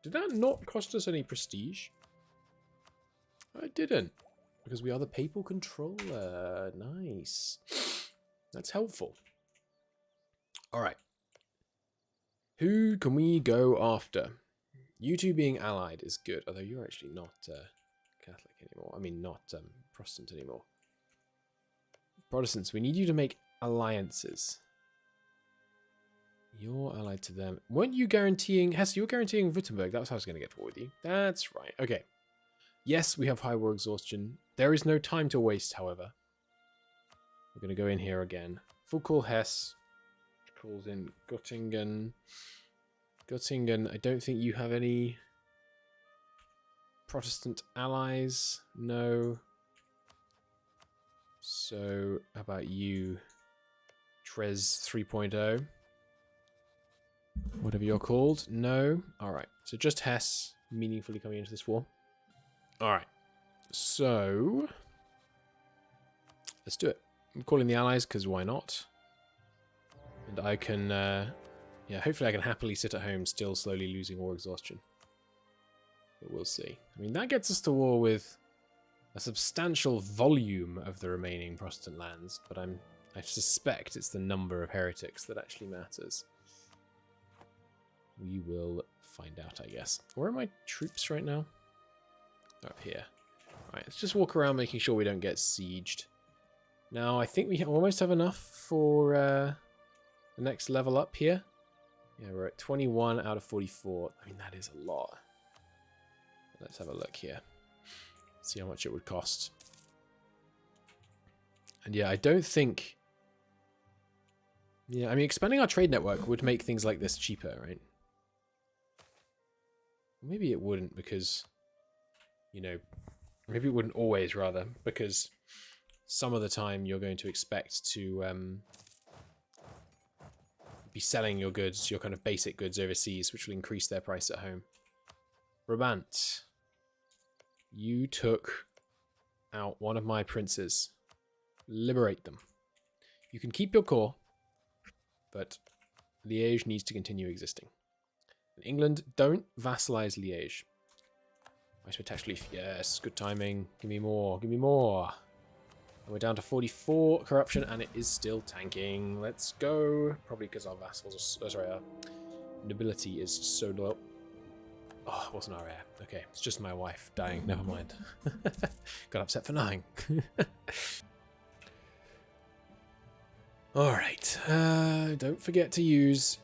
Did that not cost us any prestige? It didn't. Because we are the papal controller. Nice. That's helpful. Alright. Who can we go after? You two being allied is good. Although you're actually not Catholic anymore. I mean, not Protestant anymore. Protestants, we need you to make alliances. You're allied to them. Weren't you guaranteeing... Hesse, you were guaranteeing Württemberg. That was how I was going to get forward with you. That's right. Okay. Yes, we have high war exhaustion. There is no time to waste, however. We're going to go in here again. Full call Hesse. Which calls in Göttingen. Göttingen, I don't think you have any Protestant allies. No. So, how about you? Trez 3.0. Whatever you're called. No. Alright. So just Hesse meaningfully coming into this war. Alright. So let's do it. I'm calling the allies because why not? And I can yeah, hopefully I can happily sit at home still slowly losing war exhaustion. But we'll see. I mean, that gets us to war with a substantial volume of the remaining Protestant lands, but I suspect it's the number of heretics that actually matters. We will find out, I guess. Where are my troops right now? Up here. Alright, let's just walk around making sure we don't get sieged. Now, I think we almost have enough for the next level up here. Yeah, we're at 21 out of 44. I mean, that is a lot. Let's have a look here. See how much it would cost. And yeah, I don't think Yeah, I mean, expanding our trade network would make things like this cheaper, right? Maybe it wouldn't because, you know, maybe it wouldn't always, rather, because some of the time you're going to expect to be selling your goods, your kind of basic goods overseas, which will increase their price at home. Brabant, you took out one of my princes. Liberate them. You can keep your core, but Liège needs to continue existing. In England, don't vassalize Liège. Nice with tax relief. Yes, good timing. Give me more. Give me more. And we're down to 44 corruption, and it is still tanking. Let's go. Probably because our vassals are, sorry, our nobility is so low. Oh, it wasn't our heir. Okay, it's just my wife dying. Never mind. Got upset for nothing. Alright. Don't forget to use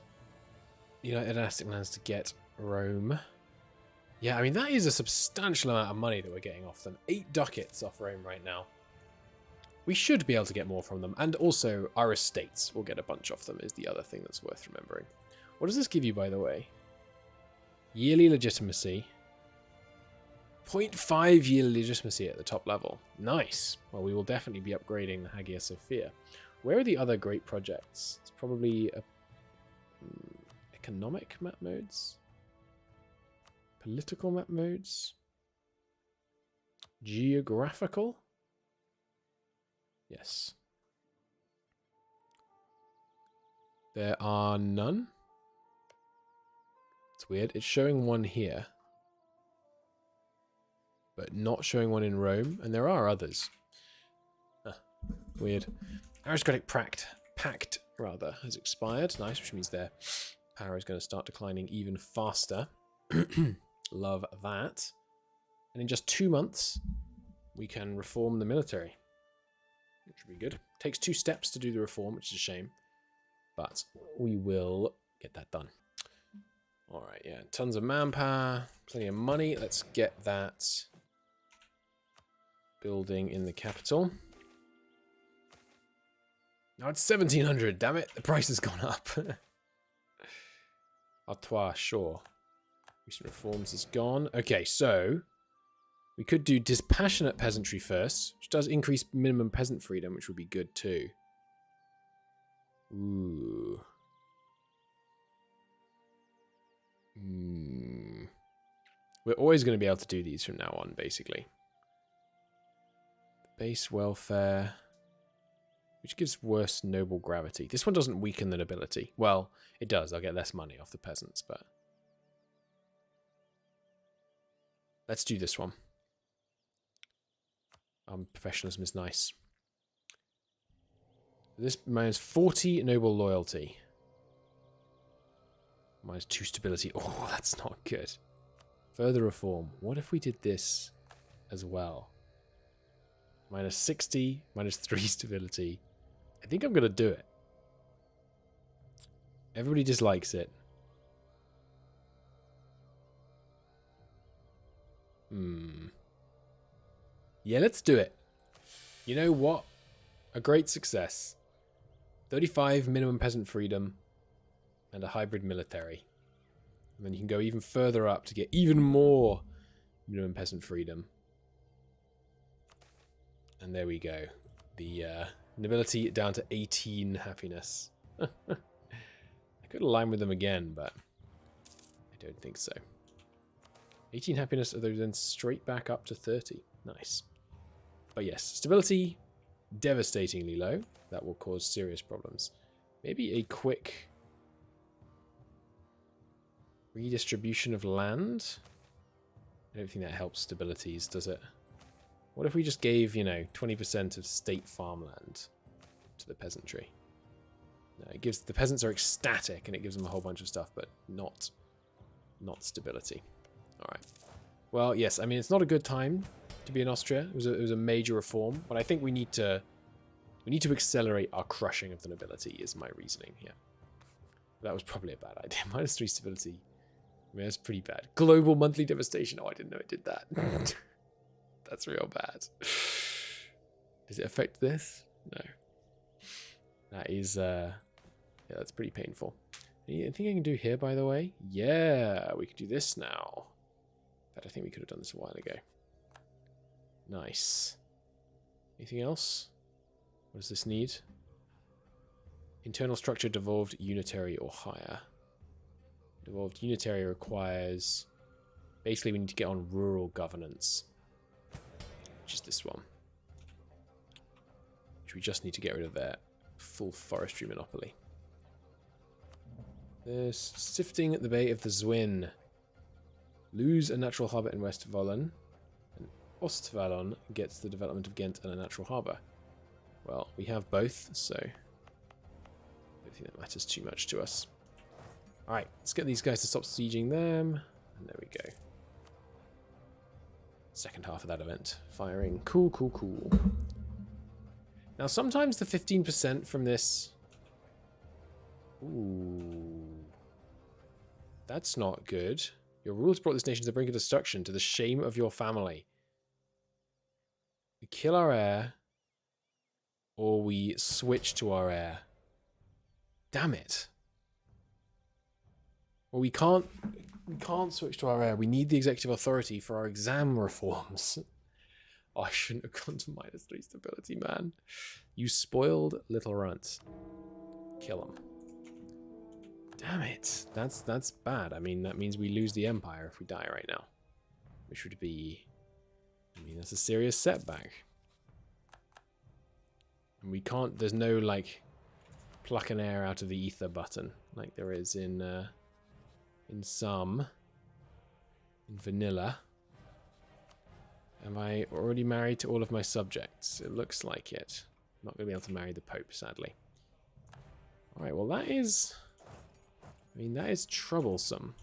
United Dynastic Lands to get Rome. Yeah, I mean, that is a substantial amount of money that we're getting off them. 8 ducats off Rome right now. We should be able to get more from them. And also, our estates will get a bunch off them is the other thing that's worth remembering. What does this give you, by the way? Yearly legitimacy. 0.5 yearly legitimacy at the top level. Nice. Well, we will definitely be upgrading the Hagia Sophia. Where are the other great projects? It's probably economic map modes. Political map modes. Geographical. Yes. There are none. It's weird. It's showing one here, but not showing one in Rome, and there are others. Huh. Weird. Aristocratic pact rather has expired. Nice, which means their power is going to start declining even faster. Love that. And in just 2 months, we can reform the military, which would be good. Takes 2 steps to do the reform, which is a shame, but we will get that done. All right, yeah, tons of manpower, plenty of money. Let's get that building in the capital. Now it's 1700, damn it, the price has gone up. Artois, sure. Recent reforms is gone. Okay, so we could do dispassionate peasantry first, which does increase minimum peasant freedom, which would be good too. Ooh. We're always going to be able to do these from now on, basically. Base welfare, which gives worse noble gravity. This one doesn't weaken the nobility. Well, it does. I'll get less money off the peasants, but let's do this one. Professionalism is nice. This minus 40 noble loyalty. Minus 2 stability. Oh, that's not good. Further reform. What if we did this as well? Minus 60, minus 3 stability. I think I'm going to do it. Everybody dislikes it. Yeah, let's do it. You know what? A great success. 35 minimum peasant freedom and a hybrid military. And then you can go even further up to get even more minimum peasant freedom. And there we go. The nobility down to 18 happiness. I could align with them again, but I don't think so. 18 happiness, although then straight back up to 30. Nice. But yes, stability, devastatingly low. That will cause serious problems. Maybe a quick redistribution of land. I don't think that helps stabilities, does it? What if we just gave, you know, 20% of state farmland to the peasantry? No, it gives, the peasants are ecstatic and it gives them a whole bunch of stuff, but not stability. All right. Well, yes, I mean, it's not a good time to be in Austria. It was a major reform, but I think we need to accelerate our crushing of the nobility is my reasoning here. That was probably a bad idea. Minus 3 stability. I mean, that's pretty bad. Global monthly devastation. Oh, I didn't know it did that. That's real bad. Does it affect this? No. That is Yeah, that's pretty painful. Anything I can do here, by the way? Yeah, we can do this now. But I think we could have done this a while ago. Nice. Anything else? What does this need? Internal structure devolved unitary or higher. Devolved unitary requires... Basically, we need to get on rural governance. Which is this one. Which we just need to get rid of their full forestry monopoly. There's sifting the Bay of the Zwin. Lose a natural harbour in Westfalen. And Ostfalen gets the development of Ghent and a natural harbour. Well, we have both, so I don't think that matters too much to us. Alright, let's get these guys to stop sieging them. And there we go. Second half of that event. Firing. Cool, cool, cool. Now, sometimes the 15% from this... Ooh. That's not good. Your rules brought this nation to the brink of destruction, to the shame of your family. We kill our heir, or we switch to our heir. Damn it. Well, we can't switch to our heir. We need the executive authority for our exam reforms. Oh, I shouldn't have gone to -3 stability, man. You spoiled little runt. Kill him. Damn it. That's bad. I mean, that means we lose the empire if we die right now. Which would be... I mean, that's a serious setback. And we can't... There's no, like, pluck an heir out of the ether button, like there is in vanilla. Am I already married to all of my subjects? It looks like it. I'm not going to be able to marry the Pope, sadly. Alright, well that is... I mean, that is troublesome.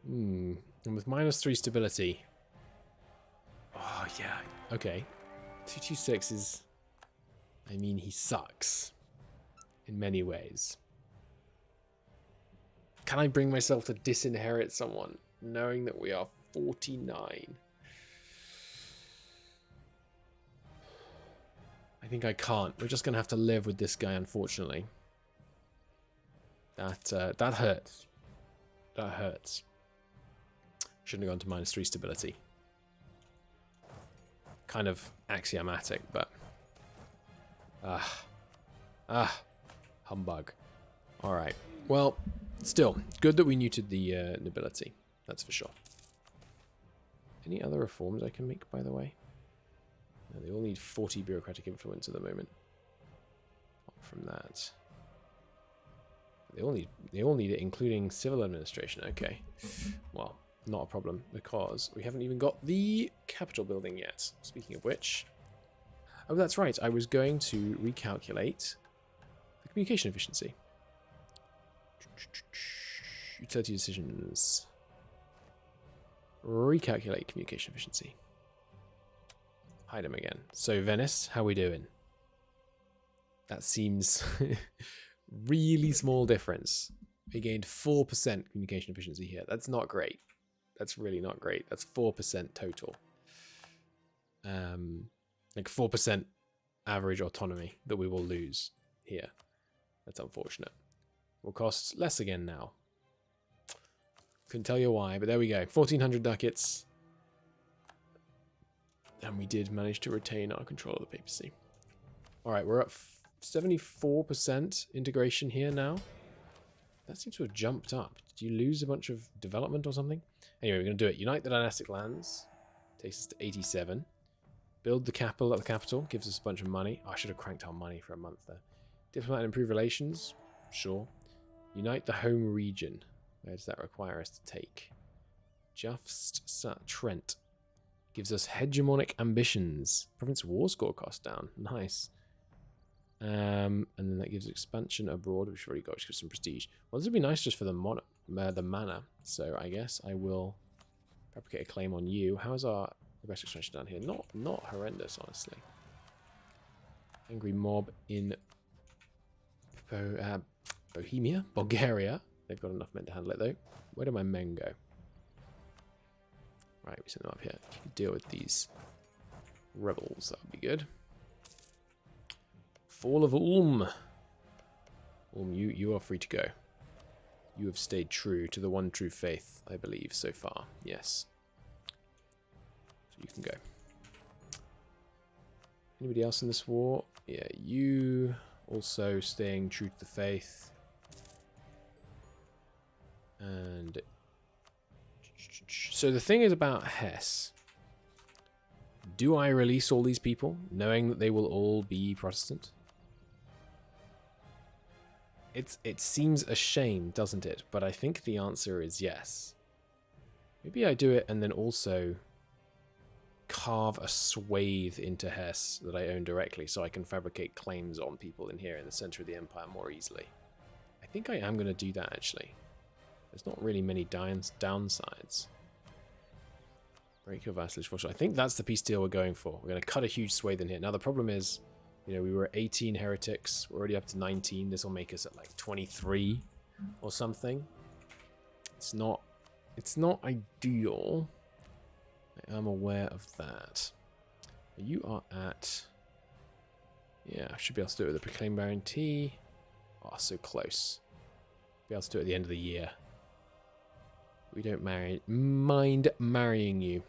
And with -3 stability... Oh, yeah. Okay. 226 is... I mean, he sucks. In many ways. Can I bring myself to disinherit someone, knowing that we are 49? I think I can't. We're just going to have to live with this guy, unfortunately. That hurts. That hurts. Shouldn't have gone to -3 stability. Kind of axiomatic, but... humbug. Alright. Well, still, good that we neutered the nobility. That's for sure. Any other reforms I can make, by the way? No, they all need 40 bureaucratic influence at the moment. Apart from that... They all need it, including civil administration. Okay. Well, not a problem, because we haven't even got the capital building yet. Speaking of which... Oh, that's right. I was going to recalculate the communication efficiency. Utility decisions. Recalculate communication efficiency. Hide them again. So, Venice, how we doing? That seems... really small difference. We gained 4% communication efficiency here. That's not great. That's really not great. That's 4% total. Like 4% average autonomy that we will lose here. That's unfortunate. Will cost less again now. Couldn't tell you why, but there we go. 1,400 ducats. And we did manage to retain our control of the papacy. Alright, we're at 74% integration here now. That seems to have jumped up. Did you lose a bunch of development or something? Anyway, we're going to do it. Unite the dynastic lands. Takes us to 87. Build the capital at the capital. Gives us a bunch of money. Oh, I should have cranked our money for a month there. Diplomat and improve relations. Sure. Unite the home region. Where does that require us to take? Just Trent. Gives us hegemonic ambitions. Province war score cost down. Nice. And then that gives expansion abroad, which we've already got, which gives some prestige. Well, this would be nice just for the manor. So I guess I will replicate a claim on you. How's our request expansion down here? Not horrendous, honestly. Angry mob in Bohemia, Bulgaria. They've got enough men to handle it, though. Where do my men go? Right, we send them up here. You can deal with these rebels. That would be good. Fall of Ulm. You are free to go. You have stayed true to the one true faith, I believe, so far. Yes. So you can go. Anybody else in this war? Yeah, you also staying true to the faith. And so the thing is about Hesse. Do I release all these people, knowing that they will all be Protestant? It seems a shame, doesn't it? But I think the answer is yes. Maybe I do it and then also carve a swathe into Hesse that I own directly so I can fabricate claims on people in here in the center of the empire more easily. I think I am going to do that, actually. There's not really many downsides. Break your vassalage force. I think that's the peace deal we're going for. We're going to cut a huge swathe in here. Now, the problem is, you know, we were at 18 heretics. We're already up to 19. This will make us at like 23 or something. It's not ideal. I am aware of that. You are at... Yeah, I should be able to do it with a Proclaimed Guarantee. Oh, so close. Be able to do it at the end of the year. We don't mind marrying you,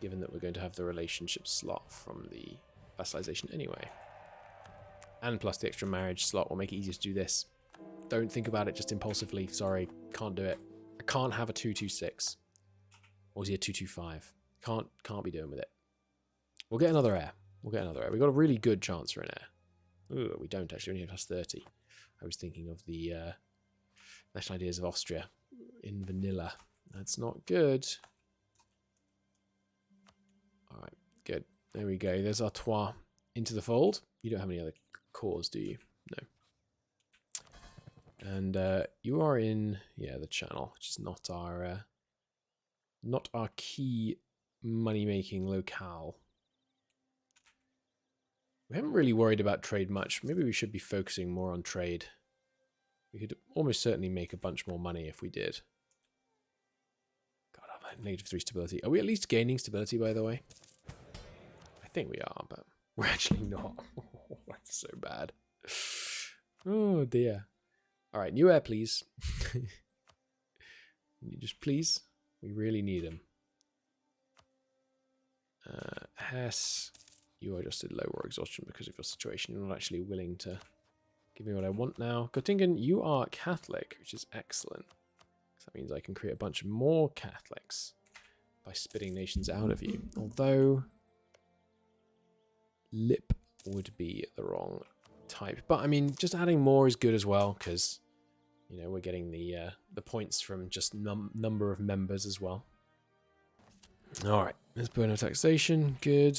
given that we're going to have the relationship slot from the vassalization anyway. And plus the extra marriage slot will make it easier to do this. Don't think about it just impulsively. Sorry, can't do it. I can't have a 226. Or is he a 225? Can't be doing with it. We'll get another heir. We've got a really good chance for an heir. Ooh, we don't actually. We only have +30. I was thinking of the national ideas of Austria in vanilla. That's not good. Alright, good. There we go. There's our Trois into the fold. You don't have any other cores, do you? No. And you are in, yeah, the channel, which is not our key money-making locale. We haven't really worried about trade much. Maybe we should be focusing more on trade. We could almost certainly make a bunch more money if we did. God, I'm at -3 stability. Are we at least gaining stability, by the way? I think we are, but we're actually not. That's so bad. Oh, dear. All right, new heir, please. Just please. We really need him. Hesse, you are just at low war exhaustion because of your situation. You're not actually willing to give me what I want now. Göttingen, you are Catholic, which is excellent. That means I can create a bunch more Catholics by spitting nations out of you. Although Lip would be the wrong type. But I mean, just adding more is good as well, because you know we're getting the points from just number of members as well. All right, let's burn our taxation. Good.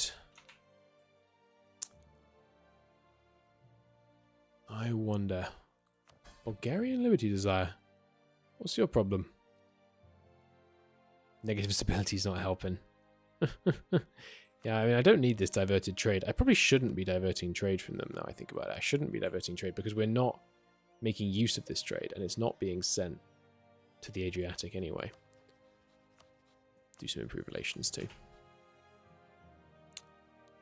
I wonder. Bulgarian Liberty Desire. What's your problem? Negative stability is not helping. Yeah, I mean, I don't need this diverted trade. I probably shouldn't be diverting trade from them now I think about it. I shouldn't be diverting trade because we're not making use of this trade and it's not being sent to the Adriatic anyway. Do some improved relations too.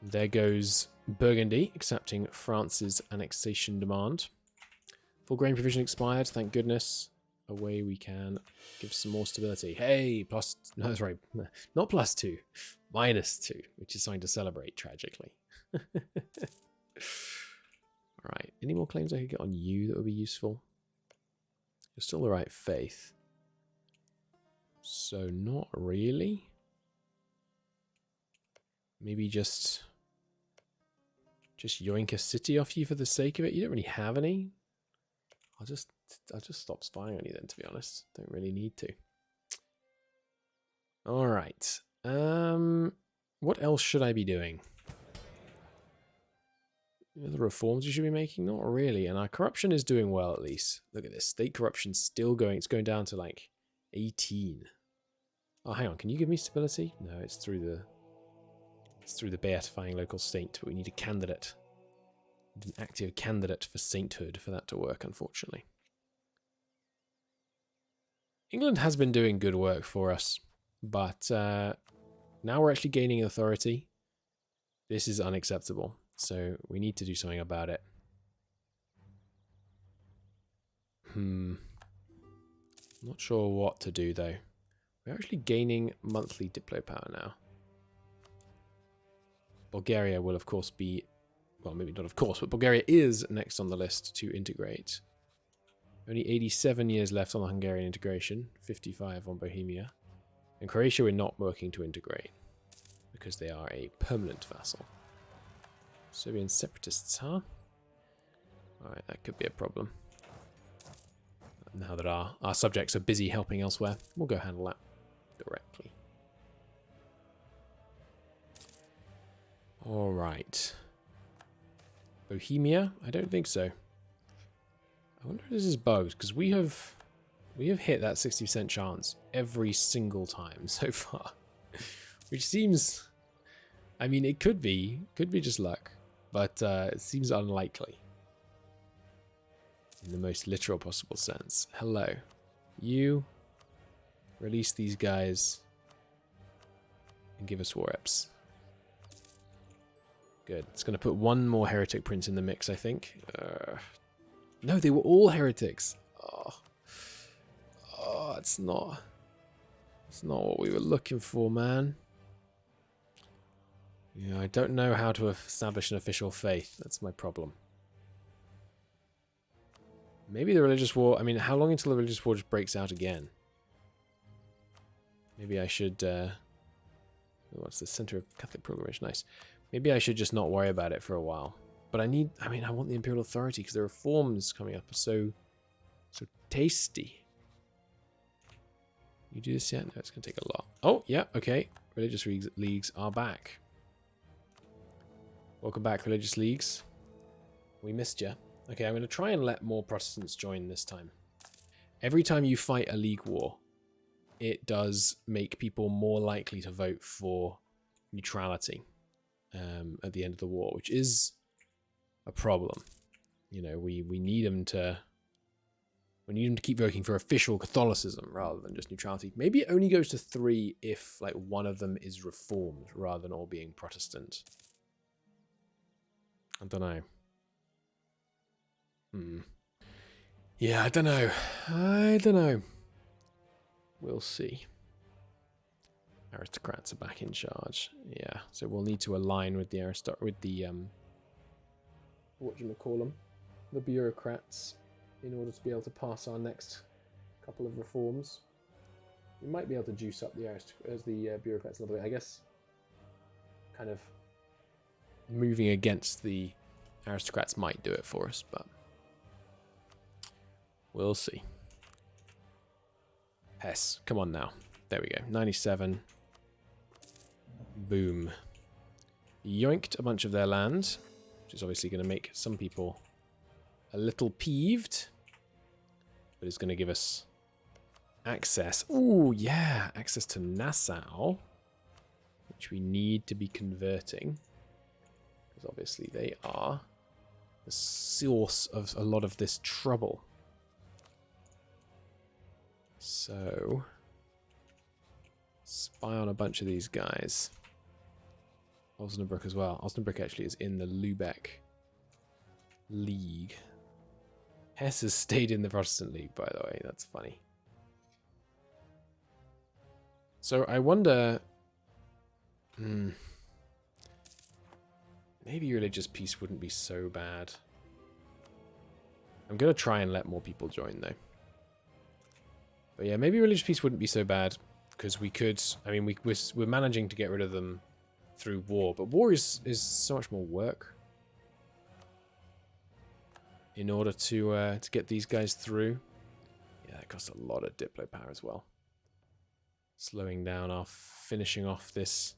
There goes Burgundy, accepting France's annexation demand. Full grain provision expired, thank goodness. Away we can give some more stability. Hey, plus... No, sorry, not +2. -2, which is something to celebrate, tragically. Alright, any more claims I could get on you that would be useful? You're still the right faith. So, not really. Maybe just yoink a city off you for the sake of it. You don't really have any. I'll just stop spying on you then, to be honest. Don't really need to. All right. What else should I be doing? The reforms we should be making? Not really. And our corruption is doing well, at least. Look at this. State corruption's still going. It's going down to like 18. Oh, hang on. Can you give me stability? No, it's through the beatifying local saint, but we need a candidate. An active candidate for sainthood for that to work, unfortunately. England has been doing good work for us, but now we're actually gaining authority. This is unacceptable, so we need to do something about it. Not sure what to do, though. We're actually gaining monthly Diplo power now. Bulgaria will, of course, be... Well, maybe not of course, but Bulgaria is next on the list to integrate. Only 87 years left on the Hungarian integration. 55 on Bohemia. And Croatia we're not working to integrate. Because they are a permanent vassal. Serbian separatists, huh? Alright, that could be a problem. Now that our subjects are busy helping elsewhere, we'll go handle that directly. Alright. Bohemia? I don't think so. I wonder if this is bugged, because we have hit that 60% chance every single time so far. Which seems... I mean, it could be just luck, but it seems unlikely. In the most literal possible sense. Hello. You release these guys and give us war reps. Good. It's going to put one more heretic prince in the mix, I think. No, they were all heretics. Oh, it's not what we were looking for, man. Yeah, I don't know how to establish an official faith. That's my problem. Maybe the religious war... I mean, how long until the religious war just breaks out again? Maybe I should... what's the center of Catholic pilgrimage? Nice. Maybe I should just not worry about it for a while. But I want the imperial authority because the reforms coming up are so tasty. You do this yet? No, it's going to take a lot. Oh, yeah, okay. Religious leagues are back. Welcome back, religious leagues. We missed you. Okay, I'm going to try and let more Protestants join this time. Every time you fight a league war, it does make people more likely to vote for neutrality at the end of the war, which is a problem. You know, we need them to keep voting for official Catholicism rather than just neutrality. Maybe it only goes to 3 if like one of them is reformed rather than all being Protestant. I don't know. Yeah, I don't know. We'll see. Aristocrats are back in charge. Yeah, so we'll need to align with the whatchamacallem, the bureaucrats, in order to be able to pass our next couple of reforms. We might be able to juice up the bureaucrats a little bit. I guess kind of moving against the aristocrats might do it for us, but we'll see. Hess, come on now. There we go. 97. Boom. Yoinked a bunch of their land, which is obviously going to make some people a little peeved, but it's going to give us access. Ooh, yeah, access to Nassau, which we need to be converting, because obviously they are the source of a lot of this trouble. So, spy on a bunch of these guys. Osnabrück as well. Osnabrück actually is in the Lübeck League. Hesse has stayed in the Protestant League, by the way. That's funny. So I wonder... maybe religious peace wouldn't be so bad. I'm going to try and let more people join, though. But yeah, maybe religious peace wouldn't be so bad, because we could... I mean, we're managing to get rid of them through war, but war is so much more work in order to get these guys through. Yeah, that costs a lot of Diplo power as well. Slowing down our finishing off this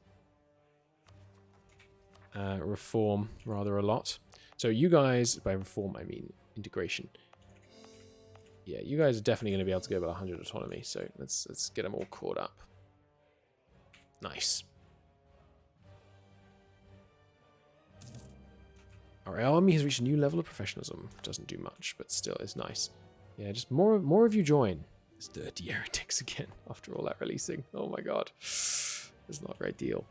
reform rather a lot. So you guys, by reform I mean integration. Yeah, you guys are definitely going to be able to go about 100 autonomy, so let's get them all caught up. Nice. Our army has reached a new level of professionalism. Doesn't do much, but still is nice. Yeah, just more of you join. It's dirty heretics again after all that releasing. Oh my god. It's not a great deal.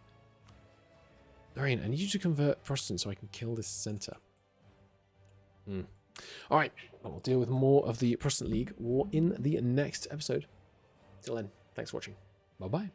Lorraine, I need you to convert Protestant so I can kill this center. All right, we'll deal with more of the Protestant League War in the next episode. Till then, thanks for watching. Bye-bye.